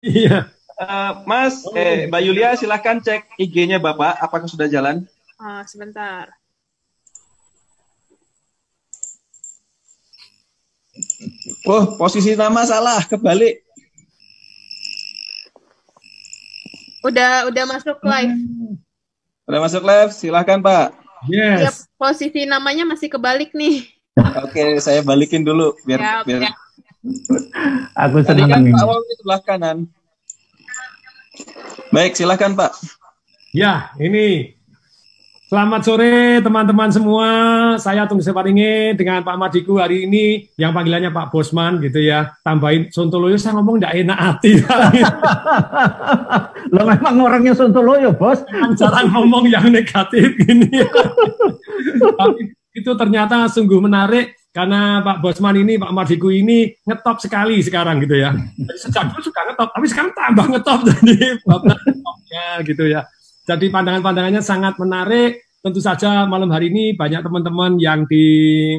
Iya. Mas, Oh, Mbak Yulia, silahkan cek IG-nya Bapak, apakah sudah jalan? Sebentar. Oh, posisi nama salah, kebalik. Udah masuk live. Udah masuk live, silahkan Pak. Ya, yes. posisi namanya masih kebalik nih. Oke, saya balikin dulu biar Ya, biar. Aku Tadi senang kan Pak ini. Wawi sebelah kanan. Baik, silahkan Pak. Ya, ini selamat sore teman-teman semua. Saya Tung Separinge dengan Pak Madiku hari ini yang panggilannya Pak Bosman gitu ya. Tambahin Sontoloyo, saya ngomong nggak enak hati. Lo memang orangnya Sontoloyo, bos. Memang cara ngomong yang negatif ini. Tapi itu ternyata sungguh menarik karena Pak Bosman ini, Pak Madiku ini ngetop sekali sekarang gitu ya. Jadi sejak dulu suka ngetop, tapi sekarang tambah ngetop jadi babnya ngetopnya gitu ya. Jadi pandangan-pandangannya sangat menarik. Tentu saja malam hari ini banyak teman-teman yang di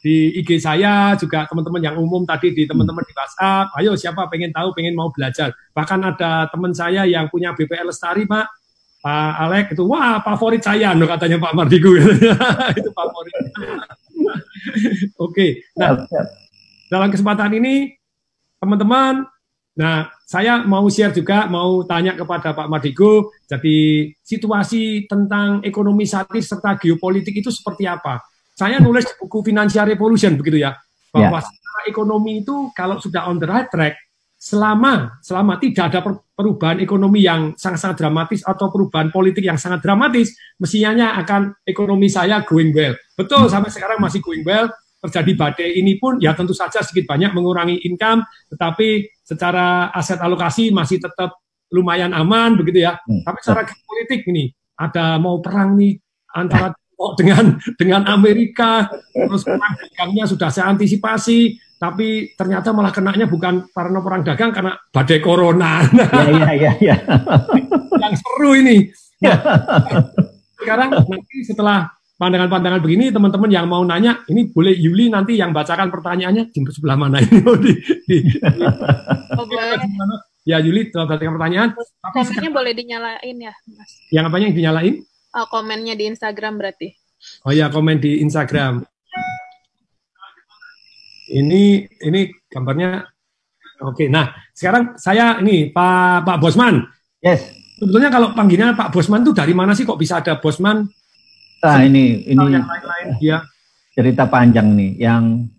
IG saya, juga teman-teman yang umum tadi di teman-teman di WhatsApp. Ayo siapa pengen tahu, pengen mau belajar. Bahkan ada teman saya yang punya BPL Lestari, Pak Alek itu, wah favorit saya, no, katanya Pak Mardigu. Itu favorit. Oke, nah dalam kesempatan ini teman-teman, nah saya mau share juga, mau tanya kepada Pak Mardigu, jadi situasi tentang ekonomi saat ini serta geopolitik itu seperti apa? Saya nulis di buku Financial Revolution begitu ya, bahwa secara ekonomi itu kalau sudah on the right track, selama tidak ada perubahan ekonomi yang sangat-sangat dramatis atau perubahan politik yang sangat dramatis, mestinya akan ekonomi saya going well. Betul, sampai sekarang masih going well. Terjadi badai ini pun ya tentu saja sedikit banyak mengurangi income, tetapi secara aset alokasi masih tetap lumayan aman begitu ya. Tapi secara politik ini ada mau perang nih antara dengan Amerika, terus perang dagangnya sudah saya antisipasi, tapi ternyata malah kenanya bukan karena perang dagang, karena badai corona. Ya. Yang seru ini. Nah, sekarang nanti setelah pandangan-pandangan begini, teman-teman yang mau nanya, ini boleh Yuli nanti yang bacakan pertanyaannya di sebelah mana ini? Oh, boleh. Ya Yuli telah bacakan pertanyaan. Tapi Komennya boleh dinyalain ya, Mas. Yang apanya yang dinyalain? Komennya di Instagram berarti. Oh ya, komen di Instagram. Ini gambarnya. Oke, nah sekarang saya ini Pak Bosman. Yes. Sebetulnya kalau panggilnya Pak Bosman itu dari mana sih kok bisa ada Bosman? Nah, ini Yang lain-lain ya. cerita panjang nih. Yang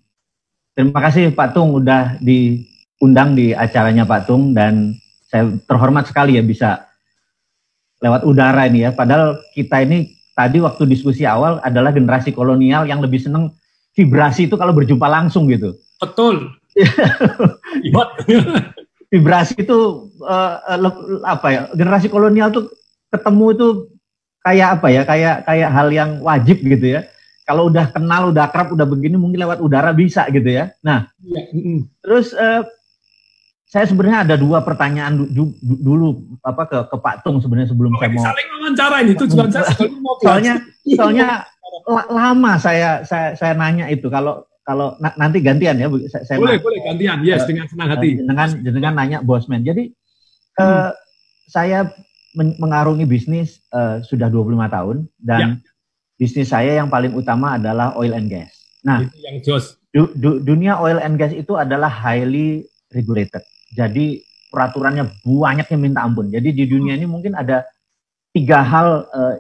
terima kasih Pak Tung udah diundang di acaranya Pak Tung, dan saya terhormat sekali ya bisa lewat udara ini ya. Padahal kita ini tadi waktu diskusi awal adalah generasi kolonial yang lebih seneng vibrasi itu kalau berjumpa langsung gitu. Betul. Vibrasi itu apa ya? Generasi kolonial tuh ketemu itu kayak apa ya? Kayak hal yang wajib gitu ya. Kalau udah kenal, udah akrab, udah begini mungkin lewat udara bisa gitu ya. Nah, terus saya sebenarnya ada dua pertanyaan dulu apa ke Pak Tung sebenarnya sebelum saya mau saling wawancara ini tujuan saya soalnya lama saya nanya itu kalau nanti gantian ya saya boleh gantian, yes, dengan senang hati dengan nanya Bosman. Jadi saya mengarungi bisnis sudah 25 tahun dan bisnis saya yang paling utama adalah oil and gas. Nah, itu yang jos. Dunia oil and gas itu adalah highly regulated. Jadi peraturannya banyaknya minta ampun. Jadi di dunia ini mungkin ada 3 hal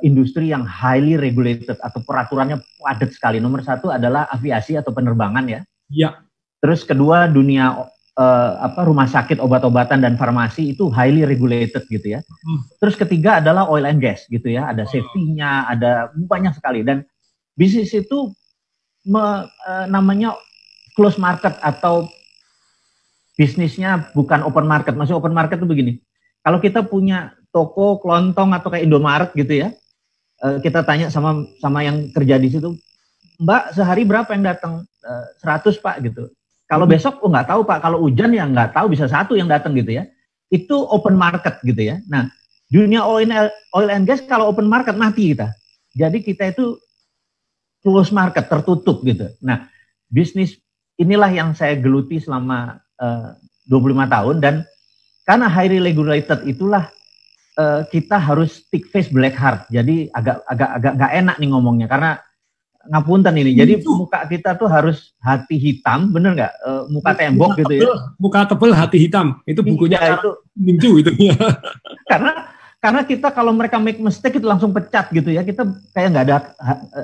industri yang highly regulated atau peraturannya padat sekali. Nomor 1 adalah aviasi atau penerbangan ya. Iya. Terus kedua dunia rumah sakit, obat-obatan dan farmasi itu highly regulated gitu ya. Terus ketiga adalah oil and gas gitu ya. Ada safety-nya, ada banyak sekali. Dan bisnis itu namanya close market atau bisnisnya bukan open market. Maksudnya open market itu begini. Kalau kita punya toko kelontong atau kayak Indomaret gitu ya, kita tanya sama yang kerja di situ, Mbak sehari berapa yang datang? 100 Pak gitu. Kalau besok nggak tahu Pak. Kalau hujan ya nggak tahu, bisa 1 yang datang gitu ya. Itu open market gitu ya. Nah, dunia oil and gas kalau open market mati kita. Jadi kita itu close market, tertutup gitu. Nah, bisnis inilah yang saya geluti selama 25 tahun dan karena highly regulated itulah kita harus thick face black heart. Jadi agak nggak enak nih ngomongnya karena ngapunten ini. Jadi muka kita tuh harus hati hitam, bener nggak? Muka tembok gitu ya. Muka tebel hati hitam. Itu bukunya itu Ninju itu. karena kita kalau mereka make mistake itu langsung pecat gitu ya. Kita kayak nggak ada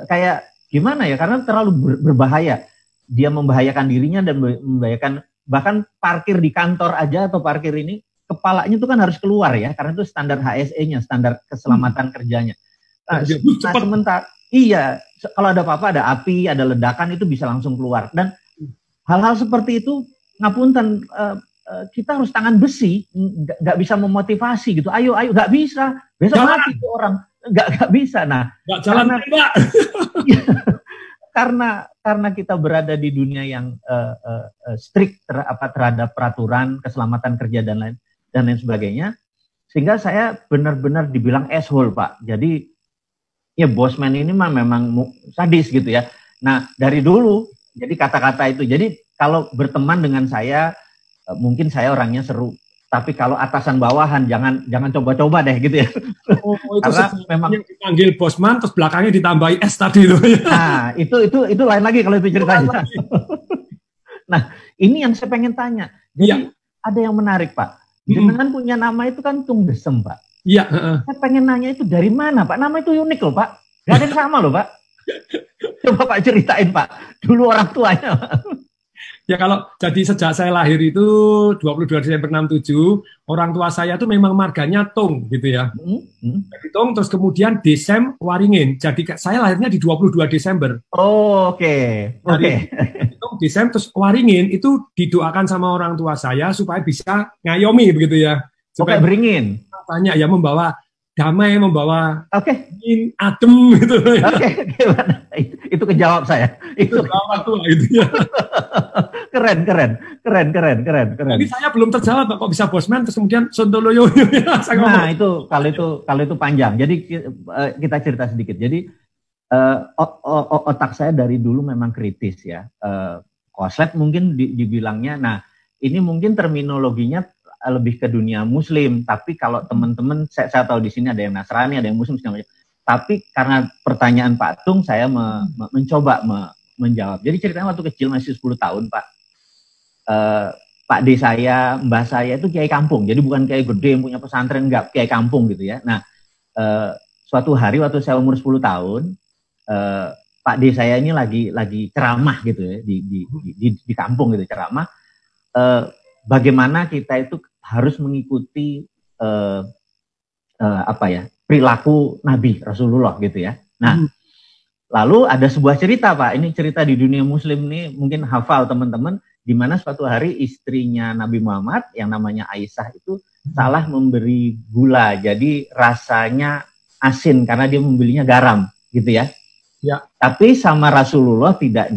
kayak gimana ya? Karena terlalu berbahaya. Dia membahayakan dirinya dan membahayakan bahkan parkir di kantor aja atau parkir ini kepalanya itu kan harus keluar ya. Karena itu standar HSE-nya, standar keselamatan kerjanya. Nah, sementara iya, kalau ada apa-apa, ada api, ada ledakan, itu bisa langsung keluar. Dan hal-hal seperti itu, ngapunten, kita harus tangan besi, nggak bisa memotivasi gitu. Ayo, nggak bisa. Besok mati itu orang, nggak bisa. Nah, nggak jalan, Mbak. Karena kita berada di dunia yang strict terhadap peraturan, keselamatan kerja dan lain sebagainya, sehingga saya benar-benar dibilang asshole, Pak. Jadi ya Bosman ini mah memang sadis gitu ya. Nah dari dulu jadi kata-kata itu. Jadi kalau berteman dengan saya mungkin saya orangnya seru. Tapi kalau atasan bawahan jangan coba-coba deh gitu ya. Oh itu karena memang yang dipanggil Bosman terus belakangnya ditambahi S tadi itu. Nah itu lain lagi kalau itu ceritanya. Nah ini yang saya pengen tanya. Jadi ada yang menarik Pak. Dengan punya nama itu kan Tung Desem Pak. Iya. Saya pengen nanya itu dari mana Pak? Nama itu unik loh Pak. Gak ada yang sama loh Pak. Coba Pak ceritain Pak. Dulu orang tuanya. Ya kalau jadi sejak saya lahir itu 22 Desember 67, orang tua saya tuh memang marganya Tung gitu ya. Jadi Tung terus kemudian Desem Waringin. Jadi saya lahirnya di 22 Desember. Oh, oke. Tung Desem terus Waringin itu didoakan sama orang tua saya supaya bisa ngayomi begitu ya. Supaya beringin. Tanya ya membawa damai, membawa ingin adem gitu. Itu kejawab saya. Itu orang tua itu ya. Keren. Jadi saya belum terjawab kok bisa Bosman terus kemudian Sontoloyo. Nah itu kalau itu panjang. Jadi kita cerita sedikit. Jadi otak saya dari dulu memang kritis ya. Koslet mungkin dibilangnya. Nah ini mungkin terminologinya lebih ke dunia Muslim, tapi kalau teman-teman saya tahu di sini ada yang Nasrani, ada yang Muslim segala macam. Tapi karena pertanyaan Pak Tung, saya mencoba menjawab. Jadi ceritanya waktu kecil masih 10 tahun Pak, Pak D saya, Mbah saya itu kiai kampung, jadi bukan kiai gede yang punya pesantren, enggak, kiai kampung gitu ya. Nah suatu hari waktu saya umur 10 tahun, Pak D saya ini lagi ceramah gitu ya di kampung gitu ceramah. Bagaimana kita itu harus mengikuti perilaku Nabi Rasulullah gitu ya. Nah, lalu ada sebuah cerita Pak. Ini cerita di dunia Muslim nih mungkin hafal teman-teman. Di mana suatu hari istrinya Nabi Muhammad yang namanya Aisyah itu salah memberi gula, jadi rasanya asin karena dia membelinya garam gitu ya. Ya. Tapi sama Rasulullah tidak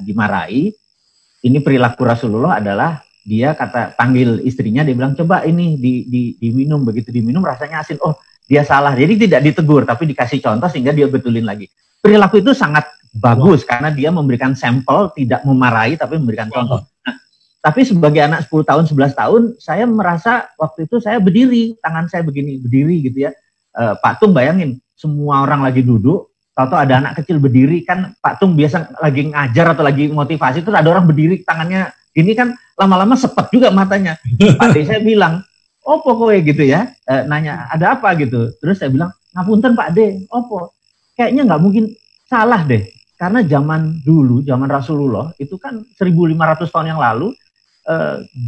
dimarahi. Ini perilaku Rasulullah adalah dia panggil istrinya, dia bilang coba ini diminum, begitu diminum rasanya asin. Oh dia salah, jadi tidak ditegur tapi dikasih contoh sehingga dia betulin lagi. Perilaku itu sangat bagus karena dia memberikan sampel, tidak memarahi tapi memberikan contoh. Nah, tapi sebagai anak 10 tahun, 11 tahun, saya merasa waktu itu saya berdiri, tangan saya berdiri gitu ya. Pak Tung bayangin, semua orang lagi duduk, tahu-tahu ada anak kecil berdiri, kan Pak Tung biasa lagi ngajar atau lagi motivasi, terus ada orang berdiri tangannya ini kan lama-lama sepet juga matanya. Pak D saya bilang, opo kowe gitu ya, nanya ada apa gitu. Terus saya bilang, ngapunten Pak D, opo? Kayaknya nggak mungkin salah deh. Karena zaman dulu, zaman Rasulullah, itu kan 1500 tahun yang lalu,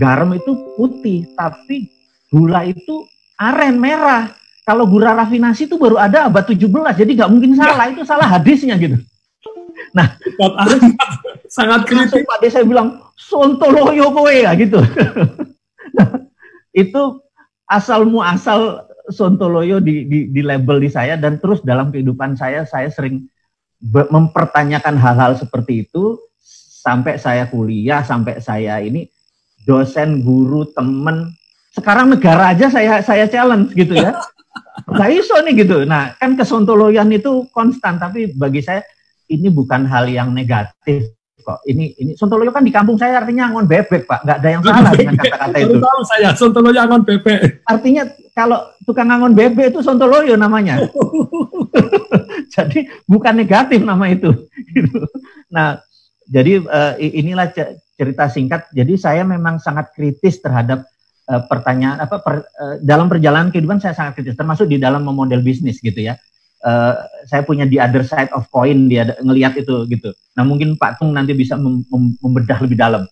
garam itu putih, tapi gula itu aren merah. Kalau gula rafinasi itu baru ada abad 17, jadi nggak mungkin salah, itu salah hadisnya gitu. Nah, terus sangat kritis. Pak D saya bilang, Sontoloyo kowe ya gitu. Nah, itu asal muasal Sontoloyo di label di saya, dan terus dalam kehidupan saya sering mempertanyakan hal-hal seperti itu sampai saya kuliah, sampai saya ini dosen, guru, temen. Sekarang negara aja saya challenge gitu ya. Nggak iso nih gitu. Nah, kan kesontoloyan itu konstan, tapi bagi saya ini bukan hal yang negatif kok. Ini Sontoloyo kan di kampung saya artinya angon bebek, Pak. Nggak ada yang salah dengan kata-kata itu. Baru tahu saya, Sontoloyo angon bebek. Artinya kalau tukang angon bebek itu Sontoloyo namanya. Jadi bukan negatif nama itu. Nah, jadi inilah cerita singkat. Jadi saya memang sangat kritis terhadap pertanyaan dalam perjalanan kehidupan saya sangat kritis, termasuk di dalam memodel bisnis gitu ya. Saya punya the other side of coin, dia ngelihat itu gitu. Nah mungkin Pak Tung nanti bisa membedah lebih dalam.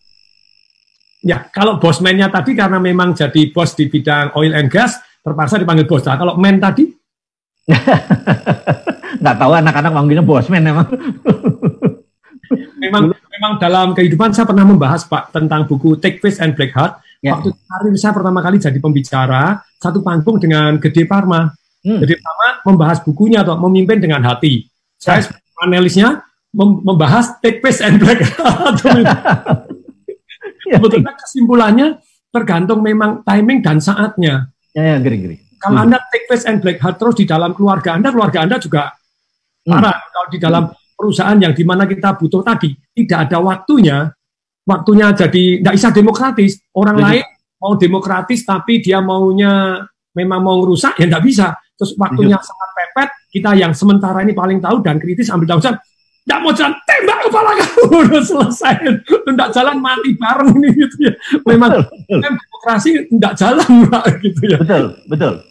Ya, kalau bosman-nya tadi karena memang jadi bos di bidang oil and gas, terpaksa dipanggil bos. Nah, kalau men tadi? Nggak tahu, anak-anak manggilnya bosman emang. memang dalam kehidupan saya pernah membahas Pak tentang buku Take Fish and Black Heart. Ya. Waktu karir saya pertama kali jadi pembicara, satu panggung dengan Gede Parma. Jadi pertama membahas bukunya atau memimpin dengan hati. Saya panelisnya membahas Take Fish and Black Heart. Sebetulnya kesimpulannya tergantung memang timing dan saatnya. Ya, geri. Kalau Anda Take Fish and Black Heart terus di dalam keluarga Anda juga parah. Kalau di dalam perusahaan yang dimana kita butuh tadi tidak ada waktunya jadi tidak bisa demokratis. Orang lain mau demokratis tapi dia maunya memang mau ngerusak ya tidak bisa. Terus waktunya sangat pepet, kita yang sementara ini paling tahu dan kritis ambil tanggung jawab, tidak mau jalan, tembak kepala kamu, udah selesai, tidak jalan mati bareng ini gitu ya. Memang demokrasi tidak jalan gitu ya. Betul.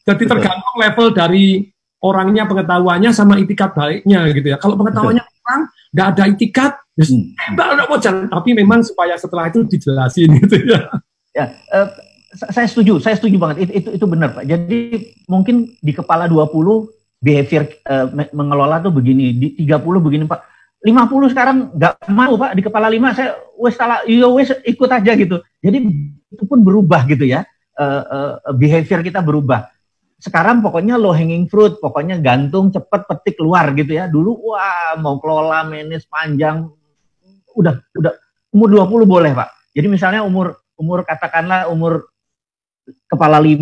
Jadi tergantung level dari orangnya, pengetahuannya sama itikat baiknya gitu ya. Kalau pengetahuannya kurang, nggak ada itikat, tembak tidak mau jalan. Tapi memang supaya setelah itu dijelasin gitu ya. Ya. Saya setuju banget, itu benar Pak. Jadi mungkin di kepala 20 behavior mengelola tuh begini, di 30 begini Pak. 50 sekarang nggak mau Pak, di kepala 5 saya wes ikut aja gitu. Jadi itu pun berubah gitu ya, behavior kita berubah. Sekarang pokoknya low hanging fruit, pokoknya gantung cepet petik keluar gitu ya. Dulu wah mau kelola manage panjang, udah umur 20 boleh Pak. Jadi misalnya umur katakanlah umur kepala 5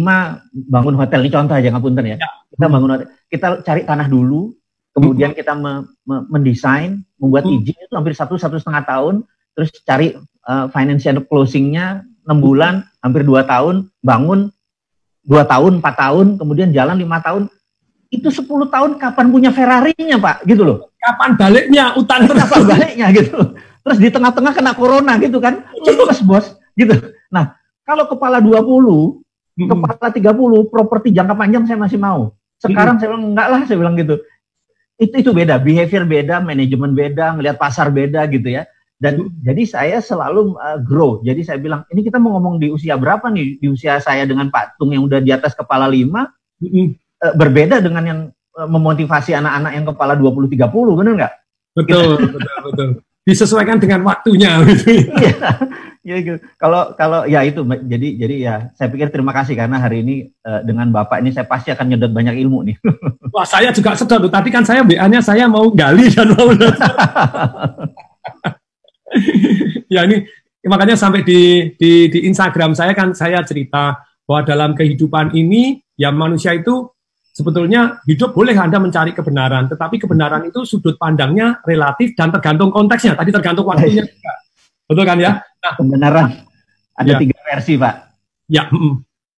bangun hotel, ini contoh aja ngapunten ya. Kita bangun hotel, kita cari tanah dulu, kemudian kita mendesain, membuat izin itu hampir 1,5 tahun, terus cari financial closingnya 6 bulan, hampir 2 tahun, bangun 2 tahun, 4 tahun, kemudian jalan 5 tahun, itu 10 tahun kapan punya Ferrari-nya Pak, gitu loh. Kapan baliknya, utang kapan baliknya gitu. Terus di tengah-tengah kena corona gitu kan, cepet bos, gitu. Nah, kalau kepala 20, kepala 30, properti jangka panjang saya masih mau. Sekarang saya bilang, enggak lah, saya bilang gitu. Itu beda, behavior beda, manajemen beda, ngelihat pasar beda gitu ya. Dan jadi saya selalu grow. Jadi saya bilang, ini kita mau ngomong di usia berapa nih? Di usia saya dengan Pak Tung yang udah di atas kepala 5, berbeda dengan yang memotivasi anak-anak yang kepala 20-30, benar nggak? Betul. Disesuaikan dengan waktunya gitu. Ya gitu. Kalau ya itu jadi ya saya pikir terima kasih karena hari ini dengan Bapak ini saya pasti akan nyedot banyak ilmu nih. Wah, saya juga sedot. Tadi kan saya BA-nya saya mau gali dan mau ya ini makanya sampai di Instagram saya kan saya cerita bahwa dalam kehidupan ini ya manusia itu sebetulnya hidup boleh Anda mencari kebenaran, tetapi kebenaran itu sudut pandangnya relatif dan tergantung konteksnya. Tadi tergantung waktunya juga. Betul kan ya? Nah, kebenaran ada 3 versi Pak. Ya.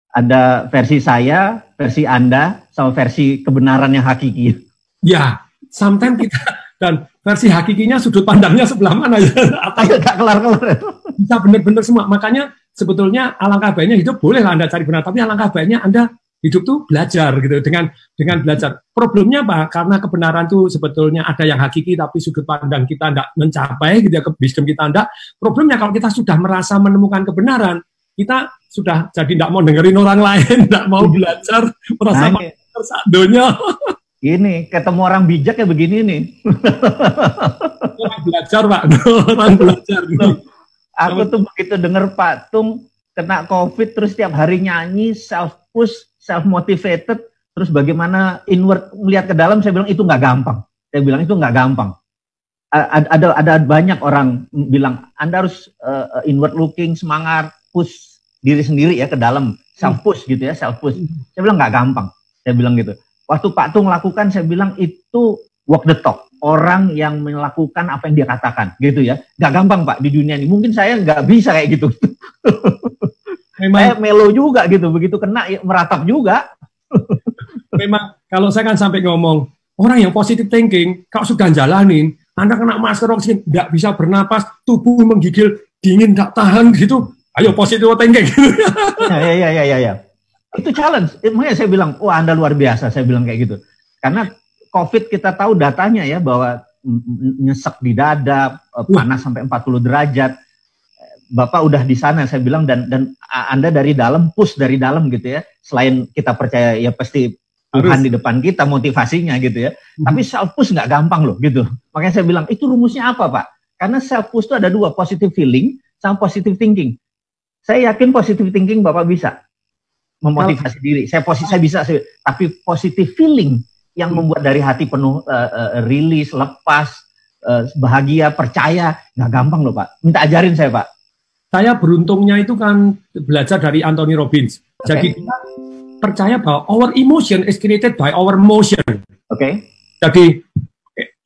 Ada versi saya, versi Anda, sama versi kebenaran yang hakiki. Ya, sometimes kita dan versi hakikinya sudut pandangnya sebelah mana ya? Atau nggak kelar-kelar. Bisa benar-benar semua. Makanya sebetulnya alangkah baiknya hidup bolehlah Anda cari benar, tapi alangkah baiknya Anda hidup tuh belajar gitu dengan belajar. Problemnya apa? Karena kebenaran tuh sebetulnya ada yang hakiki tapi sudut pandang kita enggak mencapai gitu ya, wisdom kita enggak. Problemnya kalau kita sudah merasa menemukan kebenaran, kita sudah jadi enggak mau dengerin orang lain, enggak mau belajar, merasa tersadonya. Ini ketemu orang bijak ya begini nih. Orang belajar Pak, orang belajar. Aku tuh begitu denger Pak Tung kena COVID terus tiap hari nyanyi, self-push, self-motivated, terus bagaimana inward melihat ke dalam, saya bilang itu nggak gampang. Saya bilang itu nggak gampang. Ada banyak orang bilang, Anda harus inward looking, semangat, push diri sendiri ya ke dalam, self-push gitu ya, self-push. Saya bilang nggak gampang, saya bilang gitu. Waktu Pak Tung lakukan, saya bilang itu walk the talk. orang yang melakukan apa yang dia katakan, gitu ya. Gak gampang Pak di dunia ini. Mungkin saya nggak bisa kayak gitu. Saya melo juga gitu, begitu kena ya, meratap juga. Memang kalau saya kan sampai ngomong, orang yang positive thinking, kalau sudah jalanin, Anda kena masker oksigen, nggak bisa bernapas, tubuh menggigil, dingin, nggak tahan gitu, ayo positive thinking. Ya. Itu challenge. Makanya saya bilang, wah Anda luar biasa, saya bilang kayak gitu. Karena COVID kita tahu datanya ya, bahwa nyesek di dada, panas sampai 40 derajat. Bapak udah di sana, saya bilang, dan Anda dari dalam, push dari dalam gitu ya. Selain kita percaya ya pasti Tuhan di depan kita motivasinya gitu ya. Tapi self push nggak gampang loh gitu. Makanya saya bilang itu rumusnya apa Pak? Karena self push itu ada dua, positive feeling sama positive thinking. Saya yakin positive thinking Bapak bisa memotivasi diri. Saya bisa, tapi positive feeling yang membuat dari hati penuh rilis, lepas, bahagia, percaya, nggak gampang loh Pak. Minta ajarin saya Pak. Saya beruntungnya itu kan belajar dari Anthony Robbins. Jadi kita percaya bahwa our emotion is created by our motion. Jadi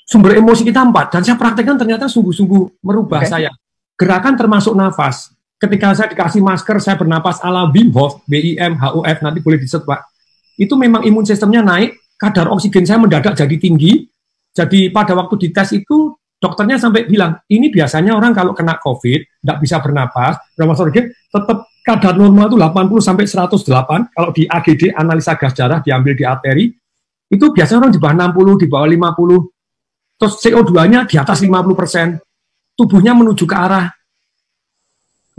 sumber emosi kita 4, dan saya praktekkan ternyata sungguh-sungguh merubah saya. Gerakan termasuk nafas. Ketika saya dikasih masker, saya bernapas ala Wim Hof, WIMHOF, nanti boleh diset Pak. Itu memang imun sistemnya naik, kadar oksigen saya mendadak jadi tinggi. Jadi pada waktu dites itu, dokternya sampai bilang, ini biasanya orang kalau kena COVID, nggak bisa bernapas, bernapas oksigen, tetap kadar normal itu 80 sampai 108. Kalau di AGD, analisa gas darah, diambil di arteri, itu biasanya orang di bawah 60, di bawah 50. Terus CO2-nya di atas 50%. Tubuhnya menuju ke arah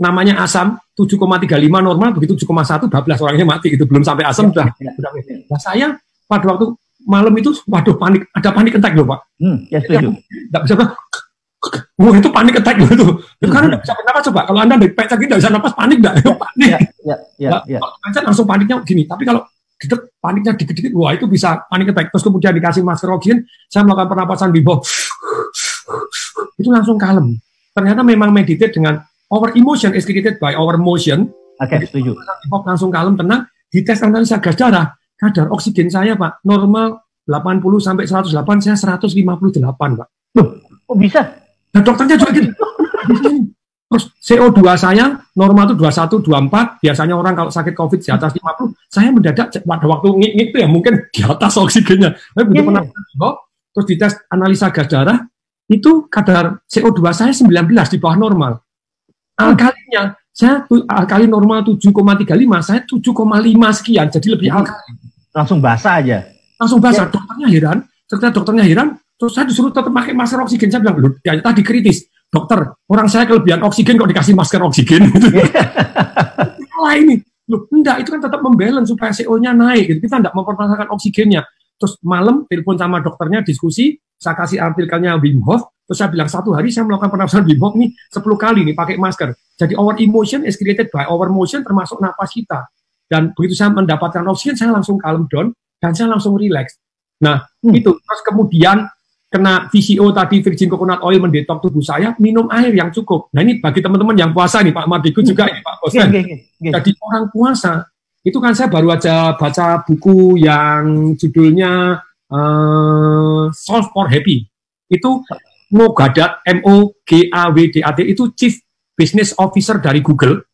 namanya asam, 7,35 normal, begitu 7,1, bablas orangnya mati. Itu belum sampai asam, sudah. Nah, saya pada waktu malam itu, waduh panik, ada panik attack loh Pak. Nggak bisa, wah itu panik attack loh itu. Itu karena nggak bisa bernapas coba. Kalau Anda pecah gitu nggak bisa napas, panik nggak? Panik. Kalau langsung paniknya gini. Tapi kalau paniknya dikit-dikit, wah itu bisa panik attack. Terus kemudian dikasih masker oksigen, saya melakukan pernapasan Wim Hof. Itu langsung kalem. Ternyata memang meditate dengan our emotion is created by our motion. Setuju. Langsung kalem, tenang. Di tes analisa gas darah, kadar oksigen saya Pak, normal 80 sampai 108, saya 158 Pak. Kok bisa? Nah dokternya juga gitu. Terus CO2 saya normal itu 21, 24, biasanya orang kalau sakit COVID di atas 50, saya mendadak pada waktu itu ya mungkin di atas oksigennya. Tapi begitu pernah terus dites analisa gas darah, itu kadar CO2 saya 19 di bawah normal. Alkalinya, saya alkali normal 7,35, saya 7,5 sekian, jadi lebih alkali. Langsung basah aja. Langsung basah, dokternya heran, setelah dokternya heran, terus saya disuruh tetap pakai masker oksigen, saya bilang, loh, ya, tadi kritis, dokter, orang saya kelebihan oksigen kok dikasih masker oksigen. Salah ini, loh, enggak, itu kan tetap membalance supaya CO-nya naik, gitu. Kita enggak mempermasalahkan oksigennya. Terus malam, telepon sama dokternya, diskusi, saya kasih artikelnya Wim Hof, terus saya bilang, 1 hari saya melakukan pernapasan Wim Hof nih 10 kali nih pakai masker. Jadi our emotion is created by our motion, termasuk napas kita. Dan begitu saya mendapatkan oksigen, saya langsung calm down, dan saya langsung relax. Nah, itu. Terus kemudian, kena VCO tadi, virgin coconut oil mendetok tubuh saya, minum air yang cukup. Nah ini bagi teman-teman yang puasa nih, Pak Mardigu juga ini Pak Bos. Jadi orang puasa, itu kan saya baru aja baca buku yang judulnya Solve for Happy. Itu Moghadat, MOGAWDAT, itu Chief Business Officer dari Google.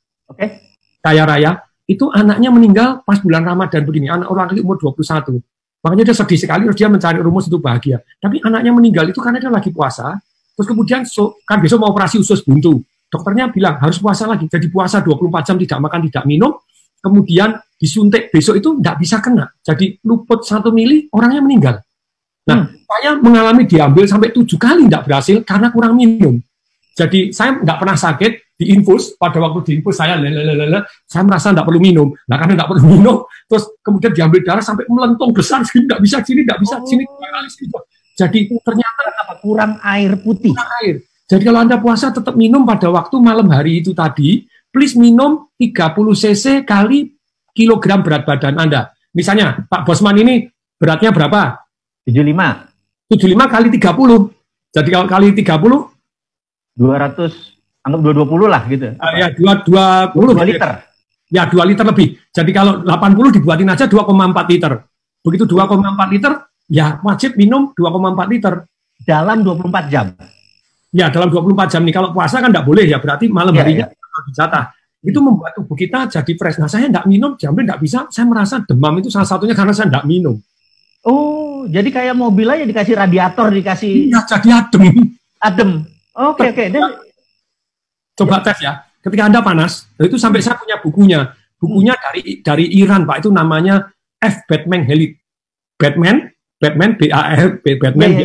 Kaya raya. Itu anaknya meninggal pas bulan Ramadan begini, anak orang umur 21. Makanya dia sedih sekali, terus dia mencari rumus untuk bahagia. Tapi anaknya meninggal itu karena dia lagi puasa, terus kemudian kan besok mau operasi usus buntu. Dokternya bilang harus puasa lagi, jadi puasa 24 jam tidak makan, tidak minum, kemudian disuntik besok itu tidak bisa kena. Jadi luput 1 mili, orangnya meninggal. Nah, saya mengalami diambil sampai 7 kali tidak berhasil karena kurang minum. Jadi saya tidak pernah sakit, diinfus, pada waktu diinfus saya merasa tidak perlu minum. Nah karena tidak perlu minum, terus kemudian diambil darah sampai melentong besar, sini tidak bisa, sini tidak bisa, sini 2 kali. Jadi ternyata kurang air putih. Kurang air. Jadi kalau Anda puasa tetap minum pada waktu malam hari itu tadi, please minum 30 cc kali kilogram berat badan Anda. Misalnya Pak Bosman ini beratnya berapa? 75. 75 kali 30. Jadi kalau kali 30 200, anggap 220 lah gitu. Ya 2 liter. Ya 2 liter lebih. Jadi kalau 80 dibuatin aja 2,4 liter. Begitu 2,4 liter, ya wajib minum 2,4 liter. dalam 24 jam. Ya, dalam 24 jam nih. Kalau puasa kan nggak boleh ya, berarti malam harinya jatah. Itu membuat tubuh kita jadi fresh. Nah, saya nggak minum, jamnya nggak bisa. Saya merasa demam itu salah satunya karena saya nggak minum. Oh, jadi kayak mobil aja dikasih radiator, dikasih... Iya, jadi adem. Adem. Oke. Coba tes ya. Ketika Anda panas, itu sampai saya punya bukunya. Bukunya dari Iran, Pak. Itu namanya F. Batman Helid. Batman, B-A-R, Batman,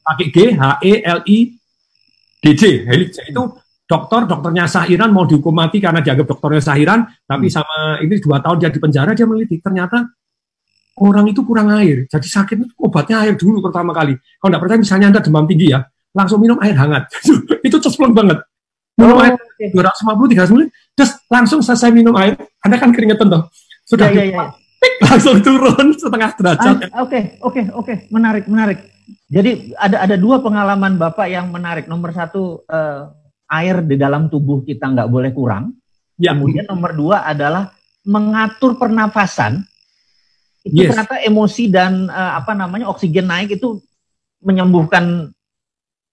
pakai G, H-E-L-I-D-J. Helid. Itu dokternya sah Iran mau dihukum mati karena dianggap dokternya sah Iran, tapi sama ini 2 tahun dia di penjara, dia meneliti. Ternyata orang itu kurang air. Jadi sakit obatnya air dulu pertama kali. Kalau nggak percaya misalnya Anda demam tinggi ya, langsung minum air hangat. Itu cesplong banget. Minum air 250-300 menit, terus langsung selesai minum air, Anda kan keringetan toh. Sudah langsung turun setengah derajat. Oke. Menarik. Jadi ada 2 pengalaman Bapak yang menarik. Nomor 1, air di dalam tubuh kita nggak boleh kurang. Ya. Kemudian nomor 2 adalah mengatur pernafasan. Itu ternyata emosi dan oksigen naik itu menyembuhkan,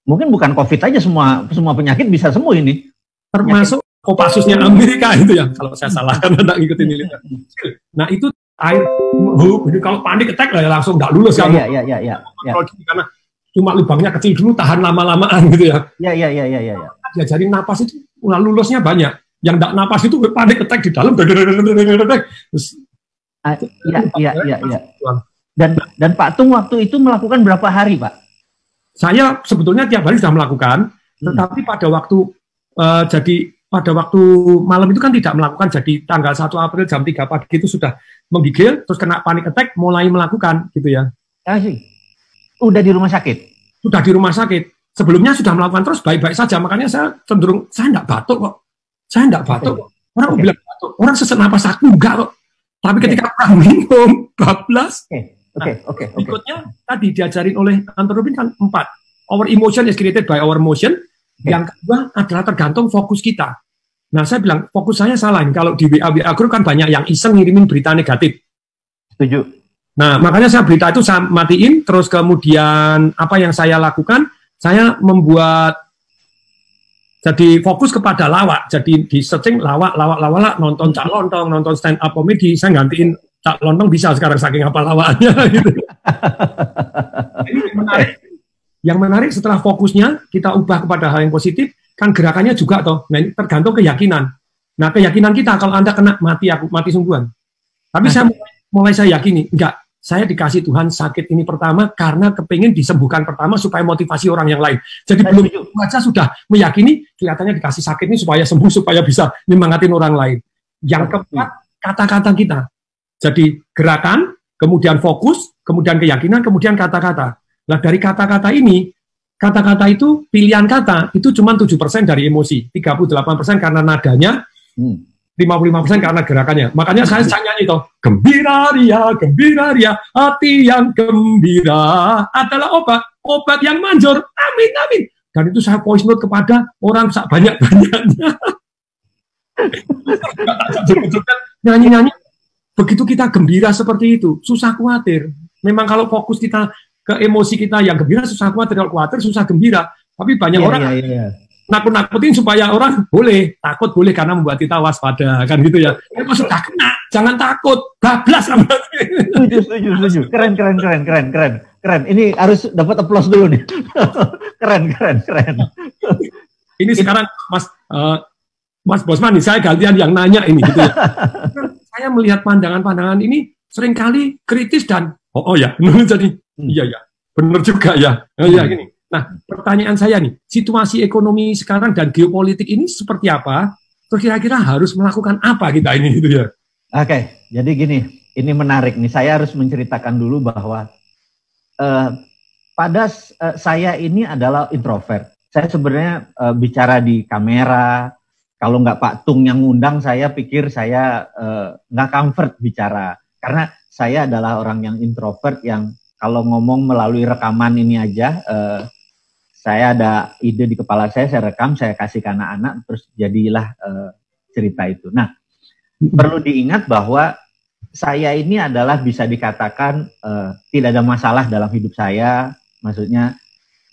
mungkin bukan COVID aja, semua penyakit bisa sembuh ini. Termasuk Kopassusnya Amerika itu ya, kalau saya salah kan tidak ngikutin ini. Nah itu air, kalau panik attack lah ya langsung nggak lulus kan. Iya. Karena cuma lubangnya kecil dulu, tahan lama-lamaan gitu ya. Iya. Diajarin napas itu lulusnya banyak. Yang nggak napas itu panik attack di dalam. Terus Iya. Dan Pak Tung waktu itu melakukan berapa hari, Pak? Saya sebetulnya tiap hari sudah melakukan, tetapi pada waktu malam itu kan tidak melakukan. Jadi tanggal 1 April jam 3 pagi itu sudah menggigil, terus kena panic attack, mulai melakukan gitu ya. Udah di rumah sakit? Sudah di rumah sakit. Sebelumnya sudah melakukan terus baik-baik saja, makanya saya cenderung saya enggak batuk kok. Orang bilang batuk, orang sesak napas aku enggak kok. Tapi ketika orang minum bablas, berikutnya tadi diajarin oleh Anthony Robbins kan 4. Our emotion is created by our motion. Yang kedua adalah tergantung fokus kita. Nah saya bilang fokus saya salah. Kalau di WA group kan banyak yang iseng ngirimin berita negatif. Setuju. Nah makanya saya berita itu saya matiin. Terus kemudian apa yang saya lakukan? Saya membuat jadi fokus kepada lawak. Jadi di searching lawak, nonton Cak Lontong, nonton stand up comedy. Saya gantiin Cak Lontong bisa sekarang saking apa lawakannya. Gitu. Ini menarik. Yang menarik setelah fokusnya kita ubah kepada hal yang positif, kan gerakannya juga toh. Nah, ini tergantung keyakinan. Nah, keyakinan kita kalau Anda kena mati sungguhan. Tapi saya yakini, enggak. Saya dikasih Tuhan sakit ini pertama karena kepingin disembuhkan pertama supaya motivasi orang yang lain. Jadi belum itu aja sudah meyakini kelihatannya dikasih sakit ini supaya sembuh, supaya bisa nyemangatin orang lain. Yang keempat, kata-kata kita. Jadi gerakan, kemudian fokus, kemudian keyakinan, kemudian kata-kata. Nah dari kata-kata ini, kata-kata itu pilihan kata itu cuma 7% dari emosi, 38% karena nadanya, 55% karena gerakannya. Makanya saya nyanyi itu, gembira ria, hati yang gembira adalah obat yang manjur. Amin. Dan itu saya voice note kepada orang banyak-banyaknya. Nyanyi. Begitu kita gembira seperti itu, susah khawatir. Memang kalau fokus kita ke emosi kita yang gembira, susah khawatir. Kalau khawatir, susah gembira. Tapi banyak orang nakut-nakutin supaya orang takut boleh karena membuat kita waspada kan gitu ya. Kalau sudah kena, jangan takut, bablas. Setuju. Keren. Ini harus dapat aplaus dulu nih. Keren. Ini sekarang Mas Bosman nih, saya gantian yang nanya ini gitu ya. Saya melihat pandangan-pandangan ini seringkali kritis dan jadi iya benar juga ya. Gini. Nah, pertanyaan saya nih, situasi ekonomi sekarang dan geopolitik ini seperti apa? Terus kira-kira harus melakukan apa kita ini gitu ya? Oke, jadi gini, ini menarik nih. Saya harus menceritakan dulu bahwa saya ini adalah introvert. Saya sebenarnya bicara di kamera. Kalau nggak Pak Tung yang ngundang, saya pikir saya nggak comfort bicara. Karena saya adalah orang yang introvert yang kalau ngomong melalui rekaman ini aja, saya ada ide di kepala saya rekam, saya kasih ke anak-anak, terus jadilah cerita itu. Nah, perlu diingat bahwa saya ini adalah bisa dikatakan tidak ada masalah dalam hidup saya, maksudnya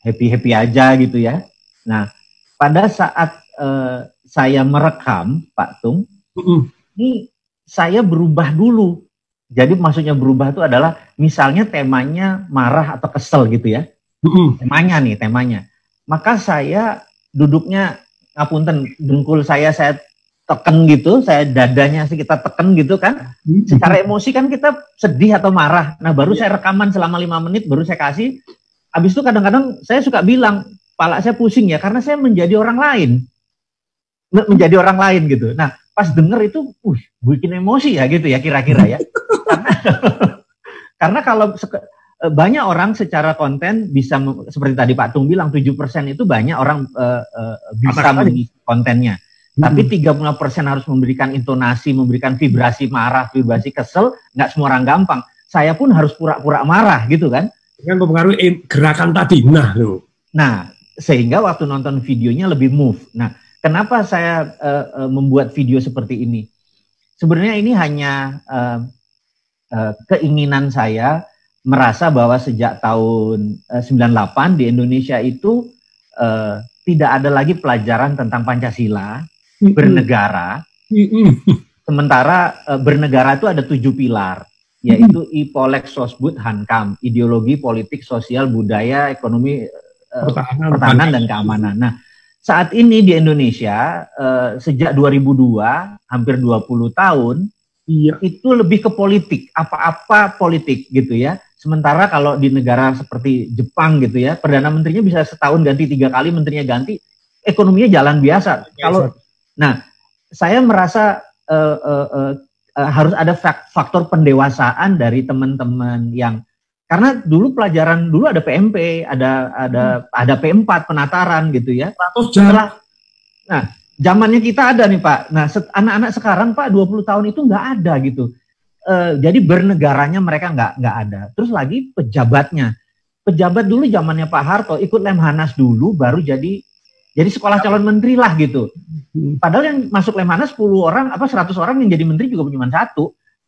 happy-happy aja gitu ya. Nah, pada saat saya merekam, Pak Tung, ini saya berubah dulu. Jadi maksudnya berubah itu adalah misalnya temanya marah atau kesel gitu ya. Temanya. Maka saya duduknya, ngapunten, dengkul saya tekan gitu, saya dadanya kita tekan gitu kan. Secara emosi kan kita sedih atau marah. Nah baru saya rekaman selama 5 menit, baru saya kasih. Habis itu kadang-kadang saya suka bilang, kepala saya pusing ya, karena saya menjadi orang lain. Menjadi orang lain gitu. Nah pas denger itu, bikin emosi ya gitu ya kira-kira ya. Karena kalau banyak orang secara konten bisa, seperti tadi Pak Tung bilang, 7% itu banyak orang bisa mengisi kontennya. Tapi 30% harus memberikan intonasi, memberikan vibrasi marah, vibrasi kesel, nggak semua orang gampang. Saya pun harus pura-pura marah gitu kan. Dengan mempengaruhi gerakan tadi. Nah, sehingga waktu nonton videonya lebih move. Nah, kenapa saya membuat video seperti ini? Sebenarnya ini hanya keinginan saya merasa bahwa sejak tahun 98 di Indonesia itu tidak ada lagi pelajaran tentang Pancasila, bernegara. Sementara bernegara itu ada 7 pilar, yaitu Ipolek Sosbud Hankam, ideologi, politik, sosial, budaya, ekonomi, pertahanan dan keamanan. Nah, saat ini di Indonesia sejak 2002, hampir 20 tahun, itu lebih ke politik, apa-apa politik gitu ya. Sementara kalau di negara seperti Jepang gitu ya, Perdana Menterinya bisa setahun ganti 3 kali, menterinya ganti, ekonominya jalan biasa. Nah, saya merasa harus ada faktor pendewasaan dari teman-teman yang, karena dulu pelajaran dulu ada PMP, ada P4 penataran gitu ya. Nah, zamannya kita ada nih Pak. Nah, anak-anak sekarang Pak 20 tahun itu nggak ada gitu. Jadi bernegaranya mereka nggak ada. Terus lagi pejabatnya. Pejabat dulu zamannya Pak Harto ikut Lemhanas dulu, baru jadi sekolah calon menteri lah gitu. Padahal yang masuk Lemhanas 10 orang, 100 orang yang jadi menteri juga cuma 1.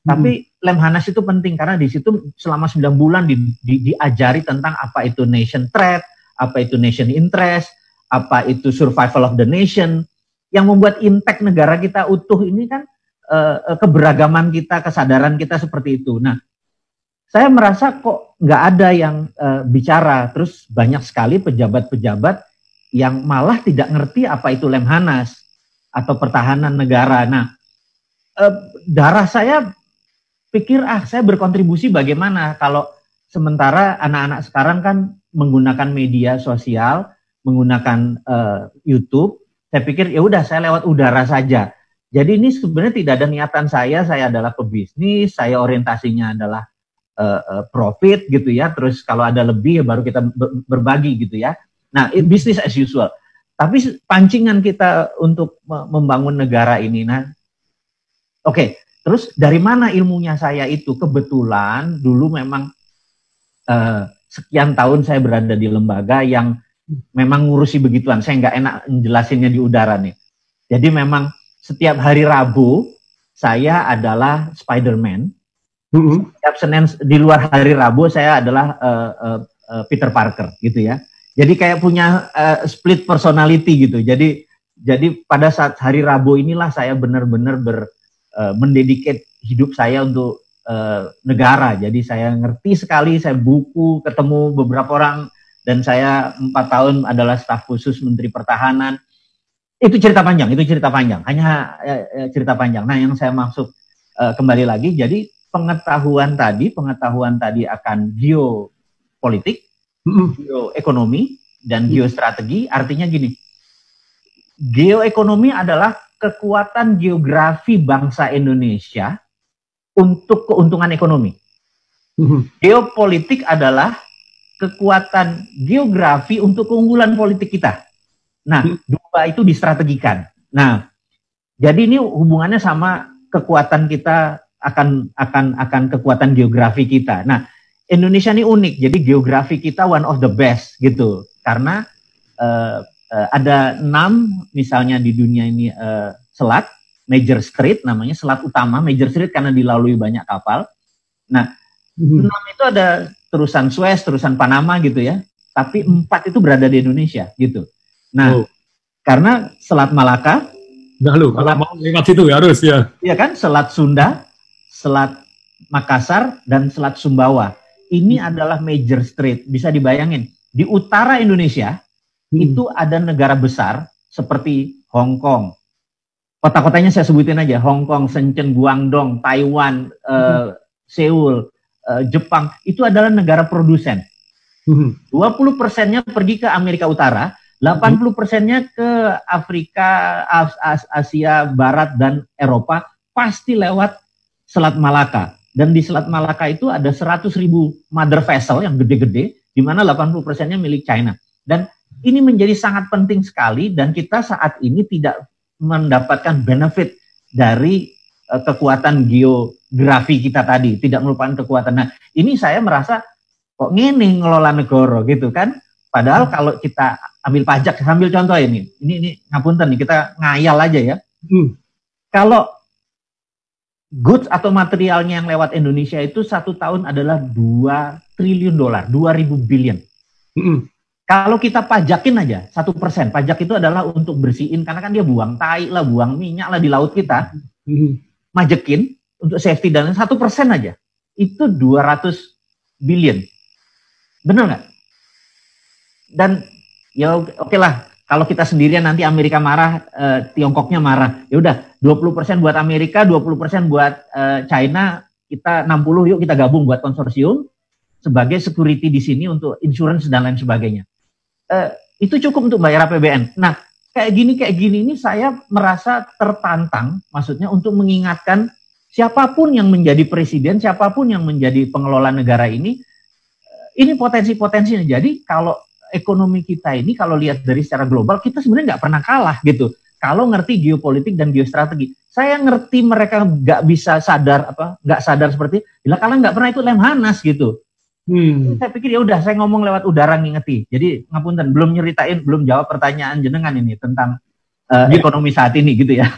Tapi Lemhanas itu penting karena di situ selama 9 bulan diajari tentang apa itu nation threat, apa itu nation interest, apa itu survival of the nation. Yang membuat impact negara kita utuh ini kan keberagaman kita, kesadaran kita seperti itu. Nah, saya merasa kok nggak ada yang bicara. Terus banyak sekali pejabat-pejabat yang malah tidak ngerti apa itu Lemhanas atau pertahanan negara. Nah, darah saya pikir, saya berkontribusi bagaimana kalau sementara anak-anak sekarang kan menggunakan media sosial, menggunakan YouTube. Saya pikir ya udah saya lewat udara saja. Jadi ini sebenarnya tidak ada niatan saya adalah pebisnis, saya orientasinya adalah profit gitu ya. Terus kalau ada lebih ya baru kita berbagi gitu ya. Nah, business as usual. Tapi pancingan kita untuk membangun negara ini. Nah, oke. Terus dari mana ilmunya saya itu? Kebetulan dulu memang sekian tahun saya berada di lembaga yang memang ngurusi begituan. Saya nggak enak jelasinnya di udara nih. Jadi memang setiap hari Rabu saya adalah Spider-Man. Setiap Senin di luar hari Rabu saya adalah Peter Parker gitu ya. Jadi kayak punya split personality gitu. Jadi pada saat hari Rabu inilah saya benar-benar mendedicate hidup saya untuk negara. Jadi saya ngerti sekali, saya buku, ketemu beberapa orang, dan saya 4 tahun adalah staf khusus Menteri Pertahanan. Itu cerita panjang, hanya cerita panjang. Nah, yang saya maksud kembali lagi, jadi pengetahuan tadi akan geopolitik, geoekonomi, dan geostrategi. Artinya gini, geoekonomi adalah kekuatan geografi bangsa Indonesia untuk keuntungan ekonomi. Geopolitik adalah kekuatan geografi untuk keunggulan politik kita. Nah, dua itu distrategikan. Nah, jadi ini hubungannya sama kekuatan kita akan kekuatan geografi kita. Nah, Indonesia ini unik. Jadi geografi kita one of the best gitu. Karena ada 6 misalnya di dunia ini selat, major strait namanya, selat utama, major strait karena dilalui banyak kapal. Nah, 6 itu ada terusan Suez, terusan Panama gitu ya. tapi 4 itu berada di Indonesia gitu. Nah, karena Selat Malaka, nah lu kalau mau lewat situ harus ya. Iya kan, Selat Sunda, Selat Makassar, dan Selat Sumbawa. Ini adalah major strait, bisa dibayangin. Di utara Indonesia, itu ada negara besar seperti Hong Kong. Kota-kotanya saya sebutin aja, Hong Kong, Shenzhen, Guangdong, Taiwan, Seoul, Jepang, itu adalah negara produsen. 20%-nya pergi ke Amerika Utara, 80%-nya ke Afrika, Asia Barat, dan Eropa, pasti lewat Selat Malaka. Dan di Selat Malaka itu ada 100.000 mother vessel yang gede-gede, di mana 80%-nya milik China. Dan ini menjadi sangat penting sekali, dan kita saat ini tidak mendapatkan benefit dari kekuatan geografi kita tadi, tidak merupakan kekuatan. Nah, ini saya merasa kok ngene ngelola negara gitu kan. Padahal kalau kita ambil pajak, sambil contoh ini ngapunten nih, kita ngayal aja ya. Kalau goods atau materialnya yang lewat Indonesia itu 1 tahun adalah $2 triliun, 2.000 billion. Kalau kita pajakin aja 1%, pajak itu adalah untuk bersihin, karena kan dia buang tai lah, buang minyak lah di laut kita, majekin untuk safety dan 1% aja, itu 200 billion. Bener nggak? Dan ya oke lah, kalau kita sendirian nanti Amerika marah, Tiongkoknya marah. Ya udah, 20% buat Amerika, 20% buat China, kita 60 yuk kita gabung buat konsorsium sebagai security di sini untuk insurance dan lain sebagainya. Itu cukup untuk bayar APBN. Nah, kayak gini ini saya merasa tertantang, maksudnya untuk mengingatkan siapapun yang menjadi presiden, siapapun yang menjadi pengelola negara ini potensi-potensinya. Jadi kalau ekonomi kita ini, kalau lihat dari secara global, kita sebenarnya nggak pernah kalah gitu. Kalau ngerti geopolitik dan geostrategi, saya ngerti mereka nggak sadar seperti, bila kalian nggak pernah ikut Lemhanas gitu. Saya pikir ya udah, saya ngomong lewat udara ngingeti. Jadi ngapunten, belum jawab pertanyaan jenengan ini tentang ekonomi saat ini gitu ya.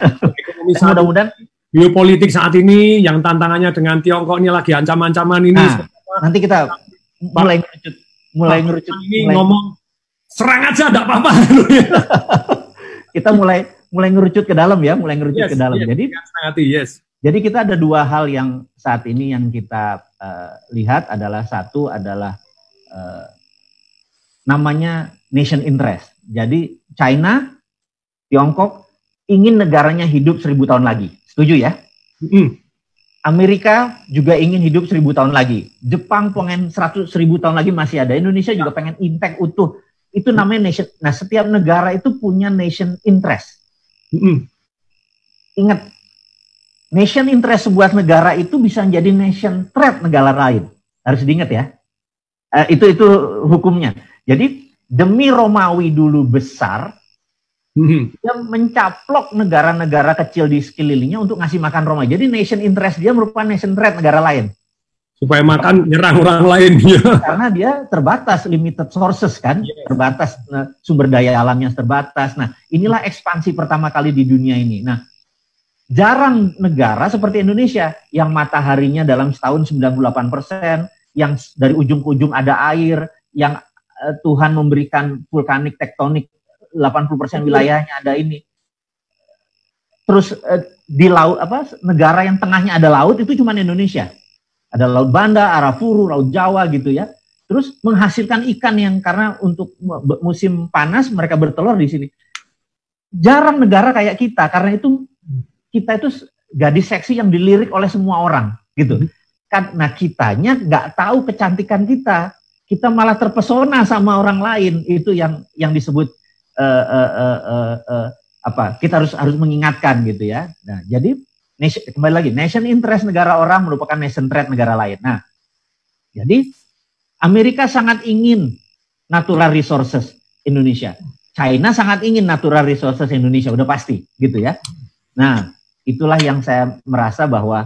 Mudah-mudahan geopolitik saat ini yang tantangannya dengan Tiongkok ini lagi ancaman-ancaman ini. Nanti kita mulai ngerucut ngomong serang aja enggak apa-apa. Kita mulai ngerucut ke dalam ya, ke dalam. Jadi kita ada 2 hal yang saat ini yang kita lihat adalah, satu adalah namanya nation interest. Jadi China, Tiongkok ingin negaranya hidup 1000 tahun lagi. Setuju ya? Amerika juga ingin hidup 1000 tahun lagi. Jepang pengen 1000 tahun lagi masih ada. Indonesia juga pengen intact utuh. Itu namanya nation. Nah, setiap negara itu punya nation interest. Ingat, nation interest sebuah negara itu bisa menjadi nation threat negara lain. Harus diingat ya. Itu hukumnya. Jadi demi Romawi dulu besar, dia mencaplok negara-negara kecil di sekelilingnya untuk ngasih makan Roma. Jadi nation interest dia merupakan nation threat negara lain. Supaya makan nyerang orang lain. Karena dia terbatas, limited sources kan, terbatas, sumber daya alamnya terbatas. Nah, inilah ekspansi pertama kali di dunia ini. Nah, jarang negara seperti Indonesia yang mataharinya dalam setahun 98%, yang dari ujung ke ujung ada air, yang Tuhan memberikan vulkanik tektonik, 80% wilayahnya ada ini. Terus di laut negara yang tengahnya ada laut itu cuma Indonesia. Ada Laut Banda, Arafuru, Laut Jawa gitu ya. Terus menghasilkan ikan yang karena untuk musim panas mereka bertelur di sini. Jarang negara kayak kita, karena itu kita itu gadis seksi yang dilirik oleh semua orang gitu. Nah, kitanya nggak tahu kecantikan kita. Kita malah terpesona sama orang lain. Itu yang disebut kita harus mengingatkan gitu ya. Nah, jadi kembali lagi, nation interest negara orang merupakan nation threat negara lain. Nah, jadi Amerika sangat ingin natural resources Indonesia. China sangat ingin natural resources Indonesia, udah pasti gitu ya. Nah, itulah yang saya merasa bahwa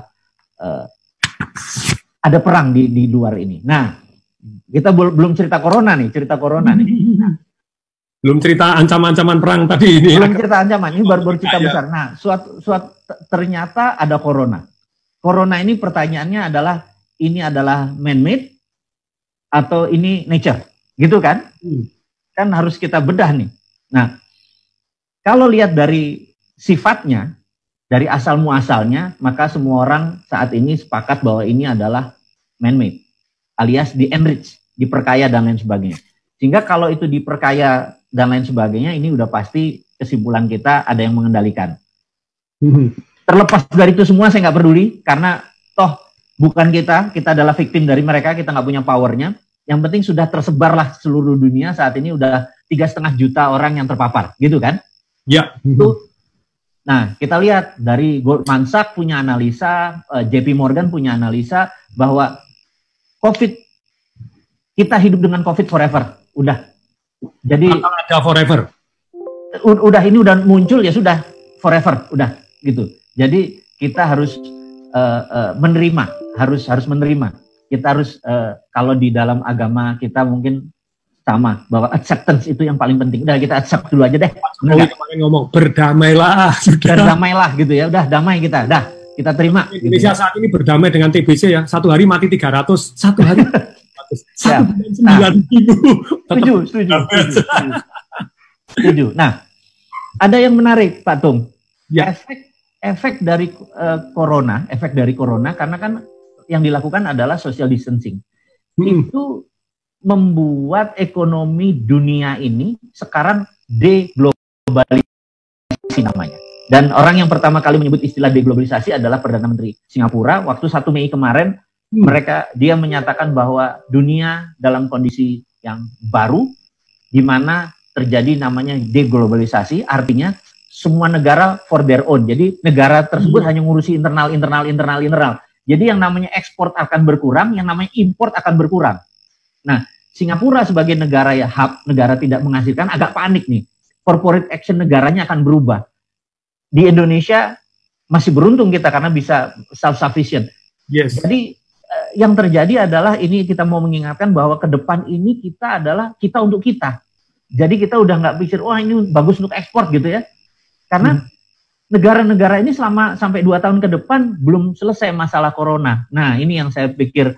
ada perang di luar ini. Nah, kita belum cerita corona nih. Belum cerita ancaman-ancaman perang tadi ini. Belum cerita ancaman, ini baru cerita besar. Nah, ternyata ada corona. Corona ini pertanyaannya adalah, ini adalah man-made atau ini nature, gitu kan? Kan harus kita bedah nih. Nah, kalau lihat dari sifatnya, dari asal muasalnya, maka semua orang saat ini sepakat bahwa ini adalah man-made, alias di-enrich, diperkaya dan lain sebagainya. Sehingga kalau itu diperkaya dan lain sebagainya, ini udah pasti kesimpulan kita ada yang mengendalikan. Terlepas dari itu semua saya nggak peduli, karena toh bukan kita adalah victim dari mereka, kita nggak punya powernya. Yang penting sudah tersebarlah seluruh dunia, saat ini udah 3,5 juta orang yang terpapar, gitu kan? Ya. Nah, kita lihat dari Goldman Sachs punya analisa, JP Morgan punya analisa bahwa COVID, kita hidup dengan COVID forever, udah. Jadi ada forever. Ini udah muncul ya sudah forever, udah gitu. Jadi kita harus menerima, harus menerima. Kita harus kalau di dalam agama kita mungkin sama bahwa acceptance itu yang paling penting. Udah kita accept dulu aja deh. Kemarin ngomong berdamailah, berdamailah gitu ya. Udah damai kita, dah kita terima. Indonesia gitu. Saat ini berdamai dengan TBC ya. Satu hari mati 300, satu hari 9.000. Setuju. Nah, ada yang menarik Pak Tung. Ya. Efek dari corona, karena kan yang dilakukan adalah social distancing. Itu membuat ekonomi dunia ini sekarang deglobalisasi namanya. Dan orang yang pertama kali menyebut istilah deglobalisasi adalah Perdana Menteri Singapura. Waktu 1 Mei kemarin, dia menyatakan bahwa dunia dalam kondisi yang baru, di mana terjadi namanya deglobalisasi, artinya semua negara for their own. Jadi negara tersebut hanya ngurusi internal. Jadi yang namanya ekspor akan berkurang, yang namanya import akan berkurang. Nah, Singapura sebagai negara ya hub, negara tidak menghasilkan, agak panik nih. Corporate action negaranya akan berubah. Di Indonesia masih beruntung kita karena bisa self-sufficient. Yes. Jadi yang terjadi adalah ini kita mau mengingatkan bahwa ke depan ini kita adalah kita untuk kita. Jadi kita udah nggak pikir, wah ini bagus untuk ekspor gitu ya. Karena negara-negara ini selama sampai 2 tahun ke depan belum selesai masalah corona. Nah ini yang saya pikir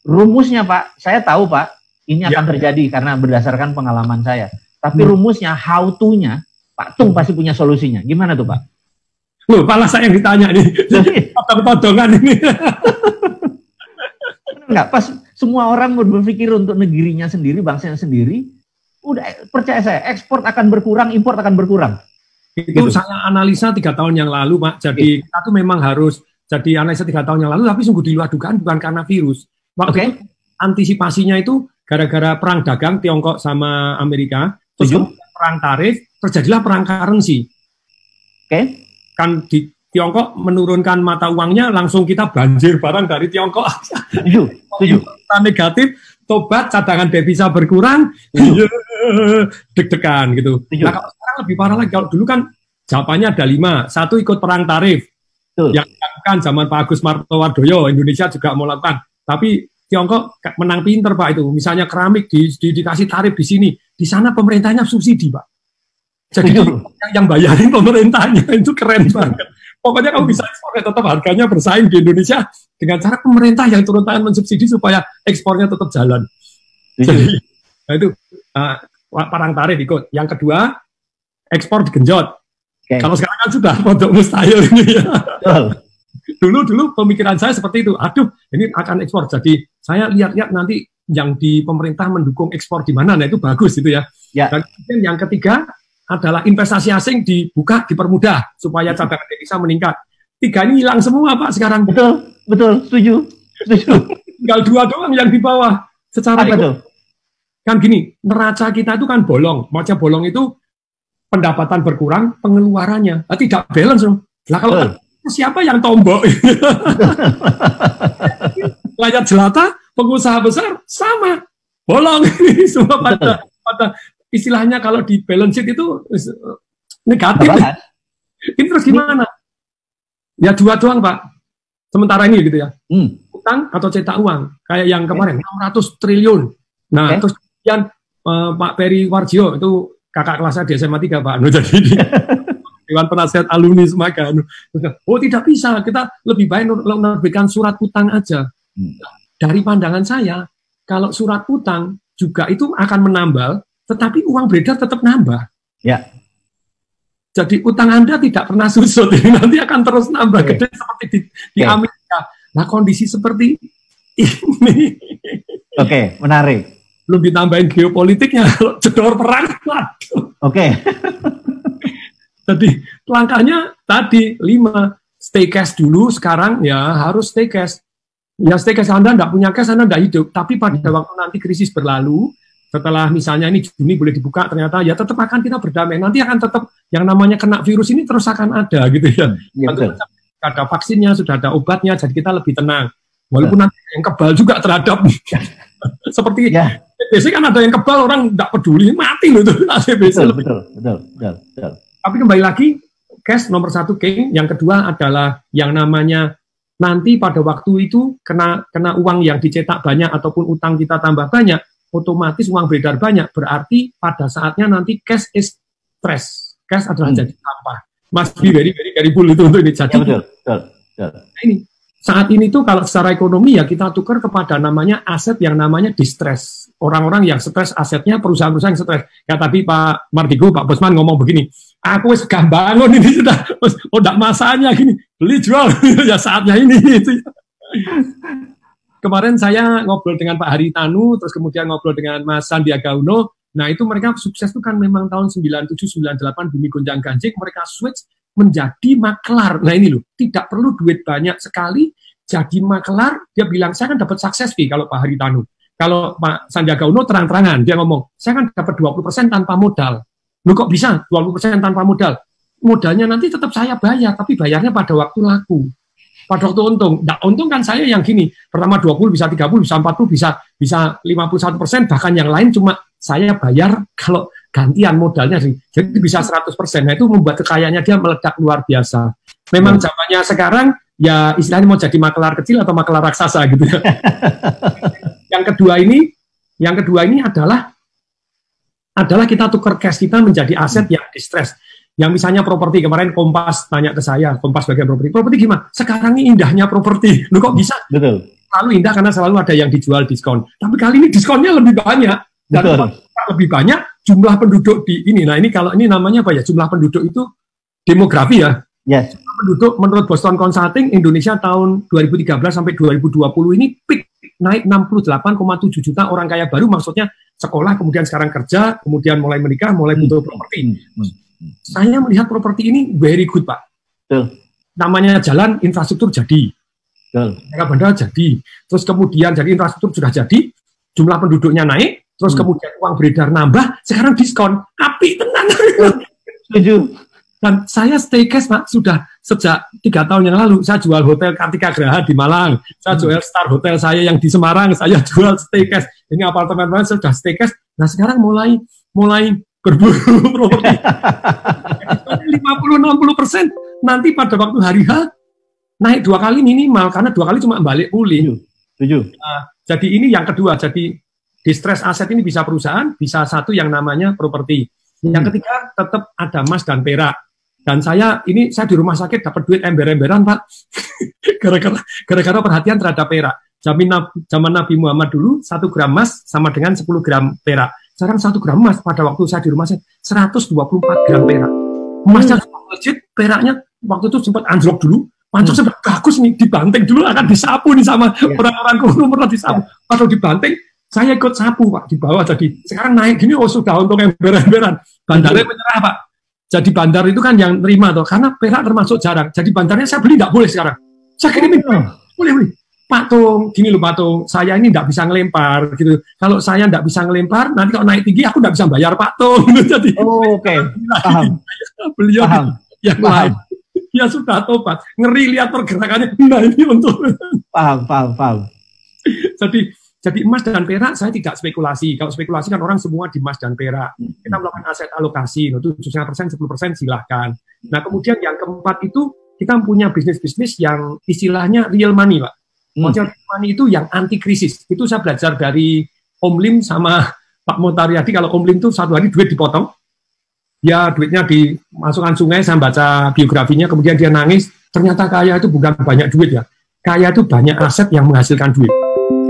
rumusnya Pak, saya tahu Pak, ini akan terjadi karena berdasarkan pengalaman saya. Tapi rumusnya, how to-nya, Pak Tung pasti punya solusinya. Gimana tuh Pak? Loh, malah saya yang ditanya nih. Potong-potongan ini. Enggak, pas semua orang berpikir untuk negerinya sendiri, bangsanya sendiri, udah percaya saya, ekspor akan berkurang, import akan berkurang. Itu gitu. Saya analisa 3 tahun yang lalu, Pak. Jadi kita tuh memang harus jadi analisa 3 tahun yang lalu, tapi sungguh di luar dugaan, bukan karena virus. Waktu itu antisipasinya itu gara-gara perang dagang Tiongkok sama Amerika, terus perang tarif, terjadilah perang currency. Kan di Tiongkok menurunkan mata uangnya, langsung kita banjir barang dari Tiongkok. Kita negatif, tobat, cadangan devisa berkurang, deg-degan gitu. Nah kalau sekarang lebih parah lagi, kalau dulu kan jawabannya ada 5, 1 ikut perang tarif, yang dilakukan zaman Pak Agus Martowardoyo, Indonesia juga mau lakukan, tapi Tiongkok menang pinter Pak itu, misalnya keramik dikasih tarif di sini, di sana pemerintahnya subsidi Pak, jadi yang bayarin pemerintahnya, itu keren banget. Pokoknya kamu bisa ekspor, tetap harganya bersaing di Indonesia dengan cara pemerintah yang turun tangan mensubsidi supaya ekspornya tetap jalan. Jadi, nah itu perang tarif ikut. Yang kedua, ekspor digenjot. Kalau sekarang kan sudah pondok mustahil ini ya. Dulu pemikiran saya seperti itu. Aduh, ini akan ekspor. Jadi saya lihat-lihat nanti yang di pemerintah mendukung ekspor di mana. Nah itu bagus itu ya. Dan kemudian yang ketiga adalah investasi asing dibuka, dipermudah supaya cadangan devisa meningkat. 3 ini hilang semua Pak sekarang. Betul, setuju. Tinggal 2 doang yang di bawah. Secara ekonomi kan gini, neraca kita itu kan bolong. Maksudnya bolong itu pendapatan berkurang, pengeluarannya tidak balance loh. Lah kalau siapa yang tombok? Rakyat jelata, pengusaha besar sama bolong ini semua pada istilahnya kalau di balance sheet itu negatif. Ini terus gimana? Ya 2 doang Pak. Sementara ini gitu ya. Utang atau cetak uang. Kayak yang kemarin 600 triliun. Nah terus kemudian Pak Peri Warjio itu kakak kelas saya di SMA 3 Pak. Jadi Dewan Penasihat Alumni Semaga. Oh tidak bisa. Kita lebih baik menerbitkan surat utang aja. Dari pandangan saya, kalau surat utang juga itu akan menambal, tetapi uang beredar tetap nambah. Ya. Jadi utang Anda tidak pernah susut, nanti akan terus nambah gede seperti di Amerika. Nah kondisi seperti ini. Oke, menarik. Belum ditambahin geopolitiknya, kalau jedor perang, waduh. Oke. Jadi langkahnya tadi 5, stay cash dulu, sekarang ya harus stay cash. Ya stay cash, Anda tidak punya cash, Anda tidak hidup. Tapi pada waktu nanti krisis berlalu, setelah misalnya ini Juni boleh dibuka, ternyata ya tetap akan kita berdamai. Nanti akan tetap yang namanya kena virus ini terus akan ada gitu ya. Sudah ada vaksinnya, sudah ada obatnya, jadi kita lebih tenang. Walaupun nanti yang kebal juga terhadap seperti TBC kan ada yang kebal, orang tidak peduli, mati loh itu TBC. Betul. Tapi kembali lagi, cash nomor 1 King, yang kedua adalah yang namanya nanti pada waktu itu kena uang yang dicetak banyak ataupun utang kita tambah banyak, otomatis uang beredar banyak, berarti pada saatnya nanti cash is stress. Cash adalah jadi sampah. Mas very bull itu untuk ini jadi. Betul. Nah, ini saat ini tuh kalau secara ekonomi ya kita tukar kepada namanya aset yang namanya distress. Orang-orang yang stres asetnya, perusahaan-perusahaan yang stres. Ya tadi Pak Mardigo, Pak Bosman ngomong begini, aku wis bangun ini sudah, udah masanya gini, beli jual, ya saatnya ini. Gitu. Kemarin saya ngobrol dengan Pak Haritanu, terus kemudian ngobrol dengan Mas Sandiaga Uno. Nah itu mereka sukses itu kan memang tahun 97-98 bumi gonjang ganjing, mereka switch menjadi maklar. Nah ini loh, tidak perlu duit banyak sekali, jadi maklar. Dia bilang saya kan dapat sukses fee kalau Pak Haritanu. Kalau Pak Sandiaga Uno terang-terangan, dia ngomong, saya kan dapat 20% tanpa modal. Loh kok bisa 20% tanpa modal? Modalnya nanti tetap saya bayar, tapi bayarnya pada waktu laku. Pada waktu untung. Nah, untung kan saya yang gini, pertama 20, bisa 30, bisa 40, bisa 51%, bahkan yang lain cuma saya bayar kalau gantian modalnya sih. Jadi bisa 100%. Nah itu membuat kekayaannya dia meledak luar biasa. Memang zamannya sekarang, ya istilahnya mau jadi maklar kecil atau maklar raksasa gitu ya. Yang kedua ini adalah kita tukar cash kita menjadi aset yang distress. Yang misalnya properti, kemarin Kompas tanya ke saya, Kompas bagian properti gimana? Sekarang ini indahnya properti. Loh kok bisa? Betul. Selalu indah karena selalu ada yang dijual diskon. Tapi kali ini diskonnya lebih banyak. Dan lebih banyak jumlah penduduk di ini. Nah ini kalau ini namanya apa ya? Jumlah penduduk itu demografi ya. Yes. Penduduk menurut Boston Consulting, Indonesia tahun 2013 sampai 2020 ini peak naik 68,7 juta orang kaya baru, maksudnya sekolah, kemudian sekarang kerja, kemudian mulai menikah, mulai butuh properti. Saya melihat properti ini very good, Pak. Namanya jalan, infrastruktur jadi. Bandara jadi. Terus kemudian jadi infrastruktur sudah jadi, jumlah penduduknya naik, terus kemudian uang beredar nambah, sekarang diskon. Api tenang. Setuju. Dan saya stay cash, Pak, sudah sejak 3 tahun yang lalu. Saya jual hotel Kartika Graha di Malang. Saya jual Star Hotel saya yang di Semarang. Saya jual stay cash. Ini apartemen sudah stay cash. Nah, sekarang mulai berburu properti. 50-60%. Nanti pada waktu hari H, naik 2 kali minimal. Karena 2 kali cuma balik pulih. Setuju. Nah, jadi ini yang kedua. Jadi, distress aset ini bisa perusahaan, bisa satu yang namanya properti. Yang ketiga, tetap ada emas dan perak. Dan saya di rumah sakit dapat duit ember-emberan, Pak. gara-gara perhatian terhadap perak. Zaman Nabi Muhammad dulu 1 gram emas sama dengan 10 gram perak. Sekarang 1 gram emas pada waktu saya di rumah sakit 124 gram perak. Emasnya legit, peraknya waktu itu sempat anjlok dulu. Pancuk sempat bagus nih, dibanting dulu akan disapu nih sama orang-orang kuno pernah disapu. Atau dibanting, saya ikut sapu, Pak, di bawah. Jadi sekarang naik gini, sudah untung ember-emberan. Bandarnya menyerah, Pak. Jadi bandar itu kan yang nerima tuh, karena perak termasuk jarang. Jadi bandarnya saya beli nggak boleh sekarang. Saya kirimin, boleh. Pak Tung, gini loh Pak Tung, saya ini nggak bisa ngelempar gitu. Kalau saya nggak bisa ngelempar, nanti kalau naik tinggi aku nggak bisa bayar Pak Tung. Jadi, oke. Paham. Beliau paham. Yang lain, ya sudah tobat. Ngeri lihat pergerakannya. Nah ini untuk. Paham. Jadi emas dan perak saya tidak spekulasi. Kalau spekulasi kan orang semua di emas dan perak. Kita melakukan aset alokasi, 7,5%, 10% silahkan. Nah kemudian yang keempat itu kita punya bisnis-bisnis yang istilahnya real money, Pak. Real money itu yang anti krisis. Itu saya belajar dari Om Lim sama Pak Motaryadi. Kalau Om Lim itu satu hari duit dipotong, ya duitnya dimasukkan sungai. Saya baca biografinya, kemudian dia nangis. Ternyata kaya itu bukan banyak duit ya. Kaya itu banyak aset yang menghasilkan duit.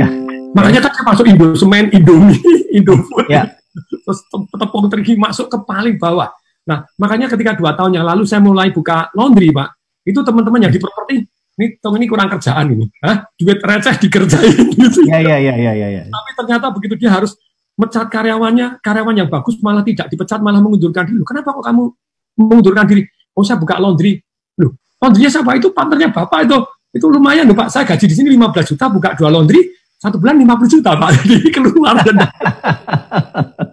Ya. Makanya kan saya masuk Indosemen, Indomie, Indofood, Ya. terus tepung terigu masuk ke paling bawah. Nah, makanya ketika 2 tahun yang lalu saya mulai buka laundry, Pak, itu teman-teman yang di properti, ini kurang kerjaan ini, duit receh dikerjain gitu. Ya. Tapi ternyata begitu dia harus mecat karyawannya, karyawan yang bagus malah tidak dipecat, malah mengundurkan diri. Kenapa kok kamu mengundurkan diri? Oh, saya buka laundry. Loh, laundrynya siapa? Itu partnernya Bapak itu lumayan loh, Pak. Saya gaji di sini 15 juta, buka 2 laundry, 1 bulan 50 juta, Pak. Jadi keluar.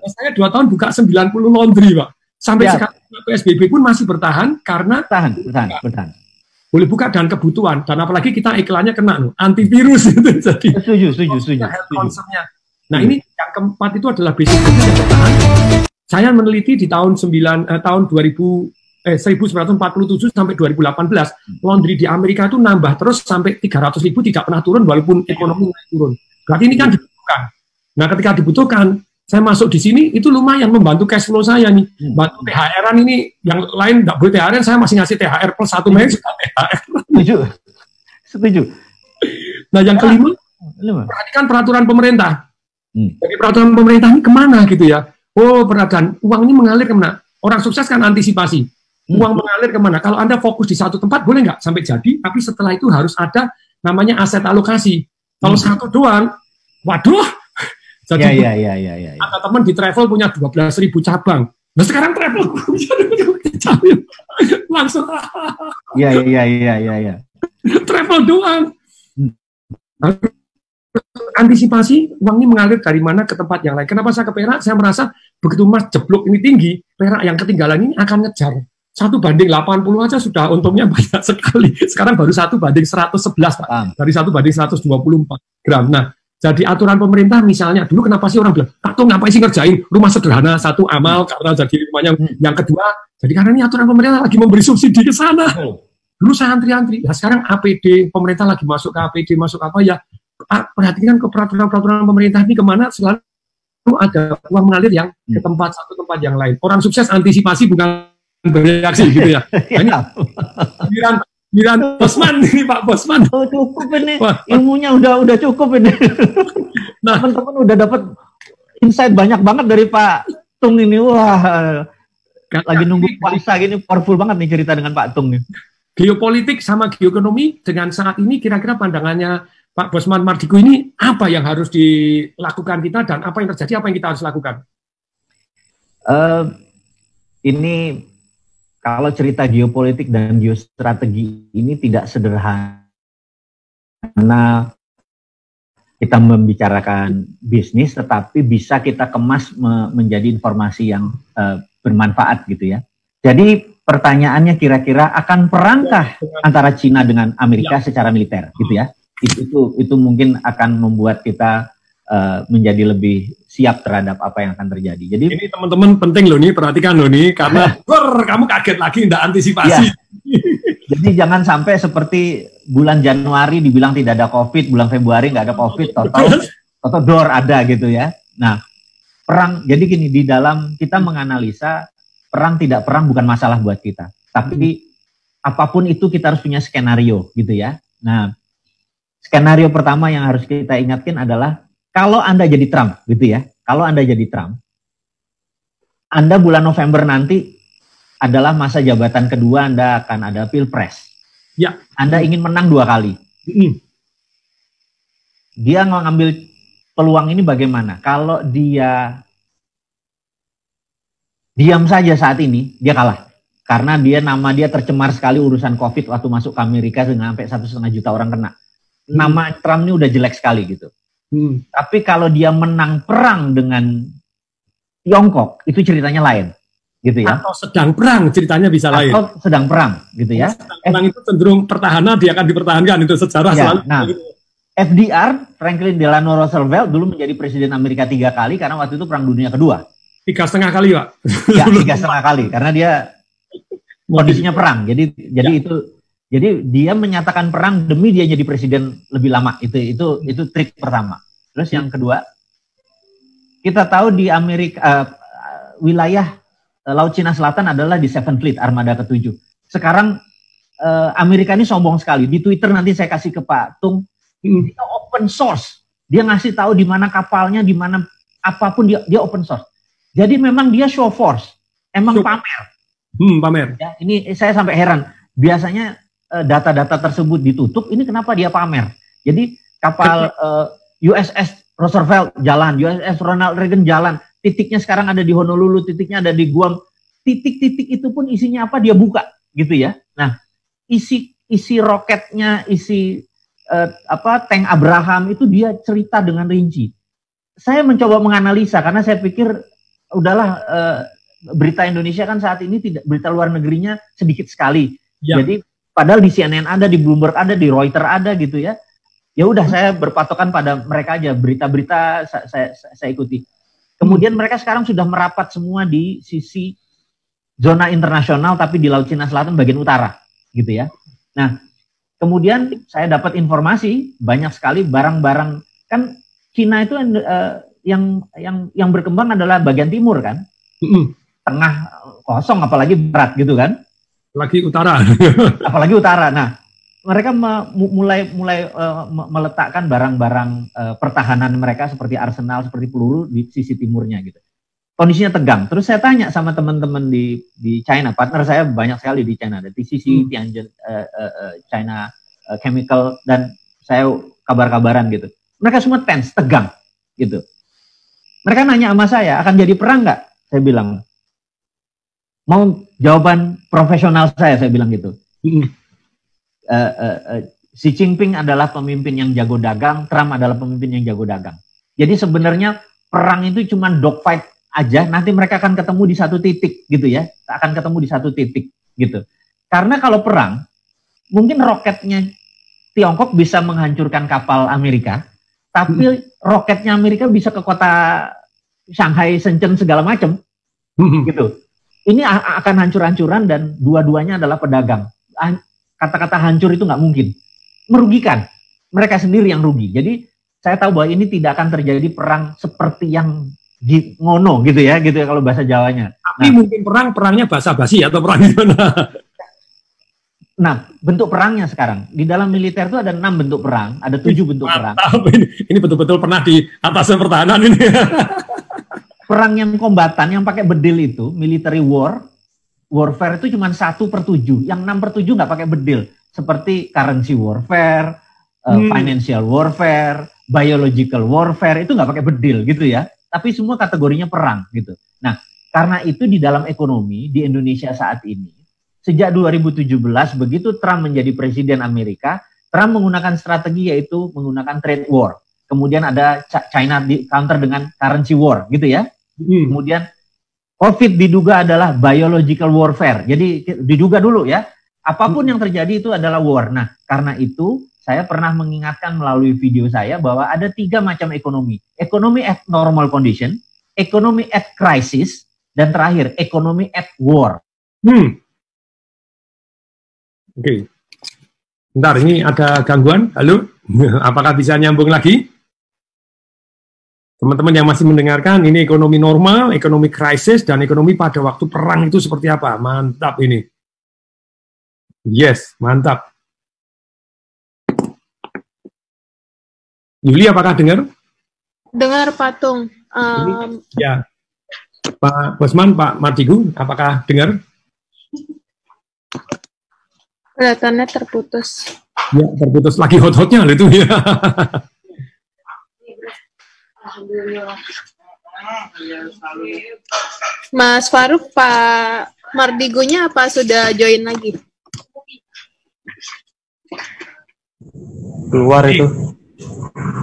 Saya 2 tahun buka 90 laundry, Pak. Sampai sekarang PSBB pun masih bertahan karena bertahan. Boleh buka dan kebutuhan, dan apalagi kita iklannya kena antivirus itu. Jadi Setuju. concernnya. Nah, ini yang keempat itu adalah basic business yang bertahan. Saya meneliti di tahun 1947 sampai 2018, laundry di Amerika itu nambah terus sampai 300.000, tidak pernah turun walaupun ekonomi naik turun. Berarti ini kan dibutuhkan. Nah, ketika dibutuhkan, saya masuk di sini itu lumayan membantu cash flow saya nih. Bantu THR-an ini, yang lain nggak boleh THR-an, saya masih ngasih THR plus 1 Mei sudah THR. Setuju. Nah, yang kelima, perhatikan peraturan pemerintah. Jadi peraturan pemerintah ini kemana gitu ya? Oh, perhatikan, uang ini mengalir kemana? Orang sukses kan antisipasi. Uang mengalir kemana? Kalau Anda fokus di satu tempat, boleh nggak sampai jadi, tapi setelah itu harus ada namanya aset alokasi. Kalau satu doang, waduh. Jadi ada teman di travel punya 12.000 cabang. Nah sekarang travel langsung. Iya. Travel doang. Antisipasi uang ini mengalir dari mana ke tempat yang lain. Kenapa saya ke Perak? Saya merasa begitu Mas jeblok ini tinggi, Perak yang ketinggalan ini akan ngejar. 1:80 aja sudah untungnya banyak sekali. Sekarang baru 1:111, Pak. Dari 1:124 gram. Nah, jadi aturan pemerintah misalnya, dulu kenapa sih orang bilang, Pak Tung ngapain sih ngerjain rumah sederhana, satu amal, karena jadi rumahnya yang kedua, jadi karena ini aturan pemerintah lagi memberi subsidi ke sana. Dulu saya antri-antri, nah sekarang APD, pemerintah lagi masuk ke APD, masuk apa ya, perhatikan ke peraturan-peraturan pemerintah ini kemana, selalu ada uang mengalir yang ke tempat satu tempat yang lain. Orang sukses antisipasi bukan bereaksi gitu ya. Nah, ini Giliran Bosman ini Pak Bosman. Oh cukup ini, ilmunya udah cukup ini. Nah, teman-teman udah dapat insight banyak banget dari Pak Tung ini. Wah, lagi nunggu puasa gini, powerful banget nih cerita dengan Pak Tung nih. Geopolitik sama geoekonomi dengan saat ini kira-kira pandangannya Pak Bosman Mardigu ini apa yang harus dilakukan kita dan apa yang terjadi, apa yang kita harus lakukan? Ini kalau cerita geopolitik dan geostrategi ini tidak sederhana. Kita membicarakan bisnis, tetapi bisa kita kemas menjadi informasi yang bermanfaat gitu ya. Jadi pertanyaannya kira-kira akan perangkah antara Cina dengan Amerika secara militer gitu ya? Itu mungkin akan membuat kita menjadi lebih siap terhadap apa yang akan terjadi. Jadi ini teman-teman penting loh nih, perhatikan loh nih, karena kamu kaget lagi, tidak antisipasi. Ya. Jadi jangan sampai seperti bulan Januari dibilang tidak ada COVID, bulan Februari nggak ada COVID, total door ada gitu ya. Nah, perang, jadi gini, di dalam kita menganalisa perang tidak perang bukan masalah buat kita, tapi apapun itu kita harus punya skenario gitu ya. Nah, skenario pertama yang harus kita ingatkan adalah kalau Anda jadi Trump, gitu ya. Kalau Anda jadi Trump, Anda bulan November nanti adalah masa jabatan kedua, Anda akan ada pilpres. Ya. Anda ingin menang 2 kali. Dia mengambil peluang ini bagaimana? Kalau dia diam saja saat ini, dia kalah. Karena nama dia tercemar sekali urusan COVID waktu masuk ke Amerika dengan sampai 1,5 juta orang kena. Nama Trump ini udah jelek sekali gitu. Tapi kalau dia menang perang dengan Tiongkok, itu ceritanya lain, gitu ya. Atau sedang perang, ceritanya bisa lain. Atau sedang perang, gitu ya. Perang itu cenderung pertahanan, dia akan dipertahankan, itu sejarah ya, selalu. Nah, gitu. FDR, Franklin Delano Roosevelt, dulu menjadi presiden Amerika 3 kali, karena waktu itu Perang Dunia Kedua. 3,5 kali, Pak. Ya, 3,5 kali, karena dia kondisinya perang. Jadi dia menyatakan perang demi dia jadi presiden lebih lama. Itu trik pertama. Terus yang kedua, kita tahu di Amerika wilayah Laut Cina Selatan adalah di Seventh Fleet, armada ke-7. Sekarang Amerika ini sombong sekali. Di Twitter nanti saya kasih ke Pak Tung, kita open source Dia ngasih tahu di mana kapalnya, di mana apapun dia open source. Jadi memang dia show force, emang pamer. Pamer. Ya, ini saya sampai heran. Biasanya data-data tersebut ditutup, ini kenapa dia pamer? Jadi kapal USS Roosevelt jalan, USS Ronald Reagan jalan, titiknya sekarang ada di Honolulu, titiknya ada di Guam. Titik-titik itu pun isinya apa dia buka, gitu ya. Nah, isi roketnya, isi tank Abraham itu dia cerita dengan rinci. Saya mencoba menganalisa karena saya pikir udahlah berita Indonesia kan saat ini tidak, berita luar negerinya sedikit sekali. Ya. Jadi padahal di CNN ada, di Bloomberg ada, di Reuters ada gitu ya. Ya udah saya berpatokan pada mereka aja, berita-berita saya ikuti. Kemudian mereka sekarang sudah merapat semua di sisi zona internasional tapi di Laut Cina Selatan bagian utara gitu ya. Nah, kemudian saya dapat informasi banyak sekali barang-barang, kan Cina itu yang berkembang adalah bagian timur kan. Tengah kosong apalagi barat gitu kan. Apalagi utara. Apalagi utara. Nah, mereka mulai meletakkan barang-barang pertahanan mereka seperti arsenal, seperti peluru di sisi timurnya gitu. Kondisinya tegang. Terus saya tanya sama teman-teman di China, partner saya banyak sekali di China, ada TCC, Tianjin, China Chemical, dan saya kabar-kabaran gitu. Mereka semua tense, tegang gitu. Mereka nanya sama saya, akan jadi perang nggak? Saya bilang, mau jawaban profesional saya bilang gitu. Xi Jinping adalah pemimpin yang jago dagang, Trump adalah pemimpin yang jago dagang. Jadi sebenarnya perang itu cuma dogfight aja, nanti mereka akan ketemu di satu titik gitu ya, akan ketemu di satu titik gitu. Karena kalau perang, mungkin roketnya Tiongkok bisa menghancurkan kapal Amerika, tapi roketnya Amerika bisa ke kota Shanghai, Shenzhen segala macam, gitu. Ini akan hancur-hancuran dan dua-duanya adalah pedagang. Kata-kata hancur itu nggak mungkin, merugikan mereka sendiri yang rugi. Jadi saya tahu bahwa ini tidak akan terjadi perang seperti yang ngono gitu ya kalau bahasa Jawanya. Tapi mungkin perangnya basa-basi atau perang gimana? Nah, bentuk perangnya sekarang di dalam militer itu ada 6 bentuk perang, ada 7 bentuk perang. Ini betul-betul pernah di atasan pertahanan ini. Perang yang kombatan yang pakai bedil itu military warfare itu cuma 1/7, yang 6/7 nggak pakai bedil, seperti currency warfare, financial warfare, biological warfare itu nggak pakai bedil gitu ya. Tapi semua kategorinya perang gitu. Nah, karena itu di dalam ekonomi di Indonesia saat ini, sejak 2017 begitu Trump menjadi presiden Amerika, Trump menggunakan strategi yaitu menggunakan trade war. Kemudian ada China di counter dengan currency war gitu ya. Kemudian COVID diduga adalah biological warfare. Jadi diduga dulu ya, apapun yang terjadi itu adalah war. Nah, karena itu saya pernah mengingatkan melalui video saya bahwa ada 3 macam ekonomi. Ekonomi at normal condition, ekonomi at crisis, dan terakhir ekonomi at war. Oke. Bentar, ini ada gangguan. Halo, apakah bisa nyambung lagi? Teman-teman yang masih mendengarkan, ini ekonomi normal, ekonomi krisis, dan ekonomi pada waktu perang itu seperti apa? Mantap ini. Yes, mantap. Yuli, apakah dengar? Dengar, Patung. Ya. Pak Bosman, Pak Mardigu, apakah dengar? Kelihatannya terputus. Ya, terputus lagi hot-hotnya itu ya. Mas Faruk, Pak Mardigunya apa sudah join lagi? Keluar itu.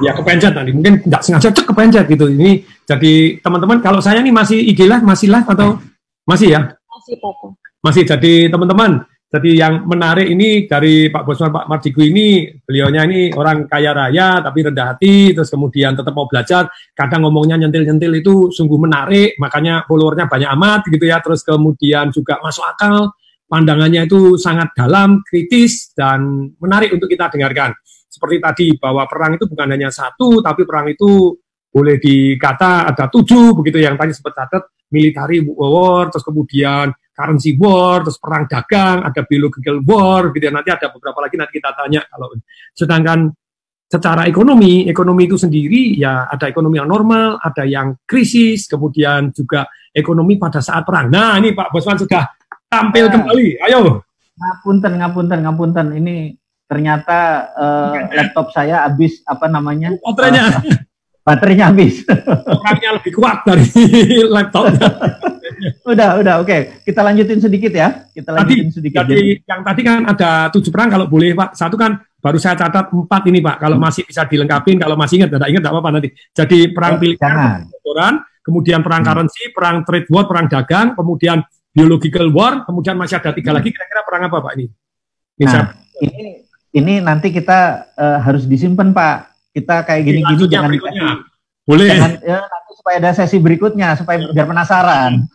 Ya, kepencet tadi. Mungkin nggak sengaja kepencet gitu. Ini jadi teman-teman, kalau saya nih masih IG live, masih live atau masih ya? Masih, Patung. Masih. Jadi teman-teman, jadi yang menarik ini dari Pak Bosman, Pak Mardigu ini, beliaunya ini orang kaya raya tapi rendah hati, terus kemudian tetap mau belajar, kadang ngomongnya nyentil-nyentil itu sungguh menarik, makanya followernya banyak amat gitu ya, terus kemudian juga masuk akal, pandangannya itu sangat dalam, kritis, dan menarik untuk kita dengarkan. Seperti tadi, bahwa perang itu bukan hanya satu, tapi perang itu boleh dikata ada 7, begitu yang tadi sempat catat, military war, terus kemudian currency war, terus perang dagang, ada biological war, gitu ya. Nanti ada beberapa lagi nanti kita tanya. Kalau sedangkan secara ekonomi itu sendiri ya ada ekonomi yang normal, ada yang krisis, kemudian juga ekonomi pada saat perang. Nah, ini Pak Bosman sudah tampil kembali. Ayo. Ngapunten. Ini ternyata laptop saya habis baterainya habis. Orangnya lebih kuat dari laptopnya. Udah, oke. Kita lanjutin sedikit ya. Jadi yang tadi kan ada 7 perang kalau boleh Pak. Satu kan baru saya catat 4 ini Pak. Kalau masih bisa dilengkapin, kalau masih tidak apa-apa nanti. Jadi perang pilihan, kemudian perang currency, perang trade war, perang dagang, kemudian biological war, kemudian masih ada 3 lagi. Kira-kira perang apa Pak ini? Nah, ini nanti kita harus disimpan Pak. Kita kayak gini-gini jangan boleh. Nanti supaya ada sesi berikutnya supaya biar penasaran.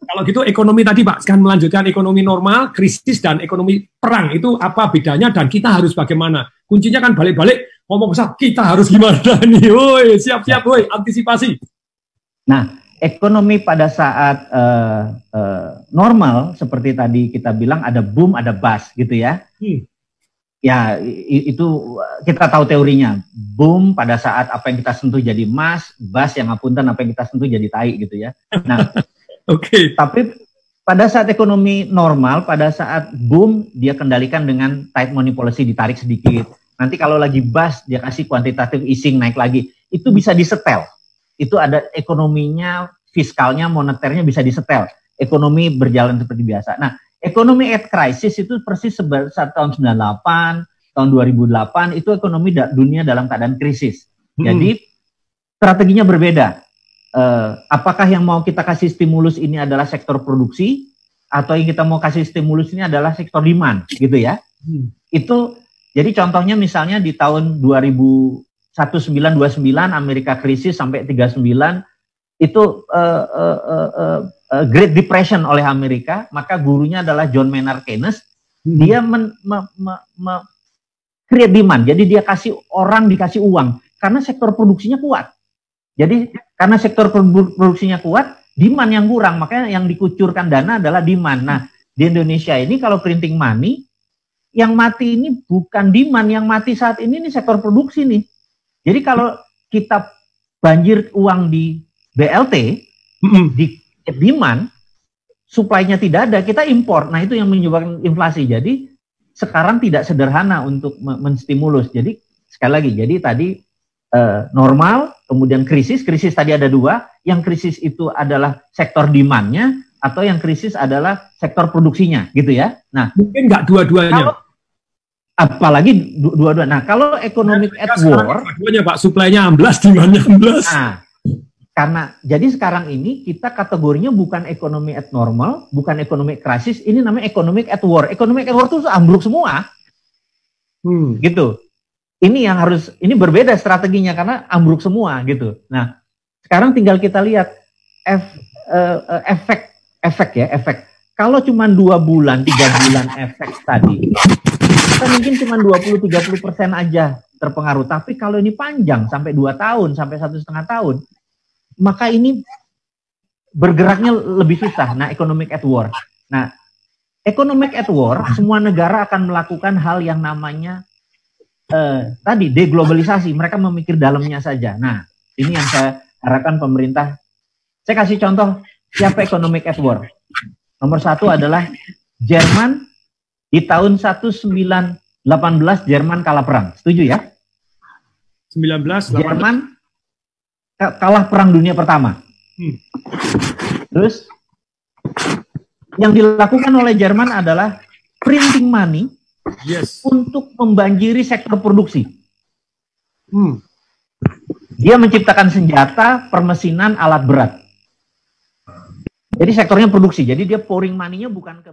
Kalau gitu ekonomi tadi Pak, sekarang melanjutkan ekonomi normal, krisis dan ekonomi perang itu apa bedanya dan kita harus bagaimana? Kuncinya kan balik-balik ngomong besar, kita harus gimana nih? Woi, siap-siap woi, antisipasi. Nah, ekonomi pada saat normal seperti tadi kita bilang ada boom, ada bust gitu ya. Ya, itu kita tahu teorinya. Boom pada saat apa yang kita sentuh jadi emas, bus yang ngapunten apa yang kita sentuh jadi tai gitu ya. Nah, oke. Tapi pada saat ekonomi normal, pada saat boom dia kendalikan dengan tight money policy, ditarik sedikit. Nanti kalau lagi bust dia kasih quantitative easing naik lagi. Itu bisa disetel. Itu ada ekonominya, fiskalnya, moneternya bisa disetel. Ekonomi berjalan seperti biasa. Nah, ekonomi at crisis itu persis saat tahun 98, tahun 2008 itu ekonomi dunia dalam keadaan krisis. Jadi strateginya berbeda. Apakah yang mau kita kasih stimulus ini adalah sektor produksi atau yang kita mau kasih stimulus ini adalah sektor demand, gitu ya? Itu jadi contohnya misalnya di tahun 1929 Amerika krisis sampai 39 itu Great Depression oleh Amerika, maka gurunya adalah John Maynard Keynes. Dia create demand, jadi dia kasih orang dikasih uang karena sektor produksinya kuat. Jadi karena sektor produksinya kuat, demand yang kurang, makanya yang dikucurkan dana adalah demand. Nah, di Indonesia ini kalau printing money, yang mati ini bukan demand, yang mati saat ini sektor produksi nih. Jadi kalau kita banjir uang di BLT, di demand, supply-nya tidak ada, kita impor. Nah, itu yang menyebabkan inflasi. Jadi, sekarang tidak sederhana untuk menstimulus. Jadi, sekali lagi, jadi tadi normal, kemudian krisis tadi ada 2, yang krisis itu adalah sektor demand-nya, atau yang krisis adalah sektor produksinya, gitu ya. Nah, mungkin nggak dua-duanya. Apalagi dua-dua. Nah, kalau economic at war, dua-duanya Pak, supply-nya 16, demand-nya 16. Nah, karena jadi sekarang ini kita kategorinya bukan ekonomi at normal, bukan ekonomi krisis, ini namanya economic at war. Economic at war itu ambruk semua. Gitu. Ini yang harus, ini berbeda strateginya karena ambruk semua gitu. Nah, sekarang tinggal kita lihat efek. Kalau cuma 2 bulan, 3 bulan efek tadi, kita mungkin cuma 20-30% aja terpengaruh. Tapi kalau ini panjang sampai 2 tahun, sampai 1,5 tahun, maka ini bergeraknya lebih susah. Nah, economic at war. Nah, economic at war, semua negara akan melakukan hal yang namanya tadi deglobalisasi. Mereka memikir dalamnya saja. Nah, ini yang saya harapkan pemerintah. Saya kasih contoh siapa economic at war. Nomor 1 adalah Jerman. Di tahun 1918 Jerman kalah perang. Setuju ya? 1918. Jerman kalah perang dunia pertama. Terus yang dilakukan oleh Jerman adalah printing money untuk membanjiri sektor produksi. Dia menciptakan senjata, permesinan, alat berat. Jadi sektornya produksi. Jadi dia pouring money-nya bukan ke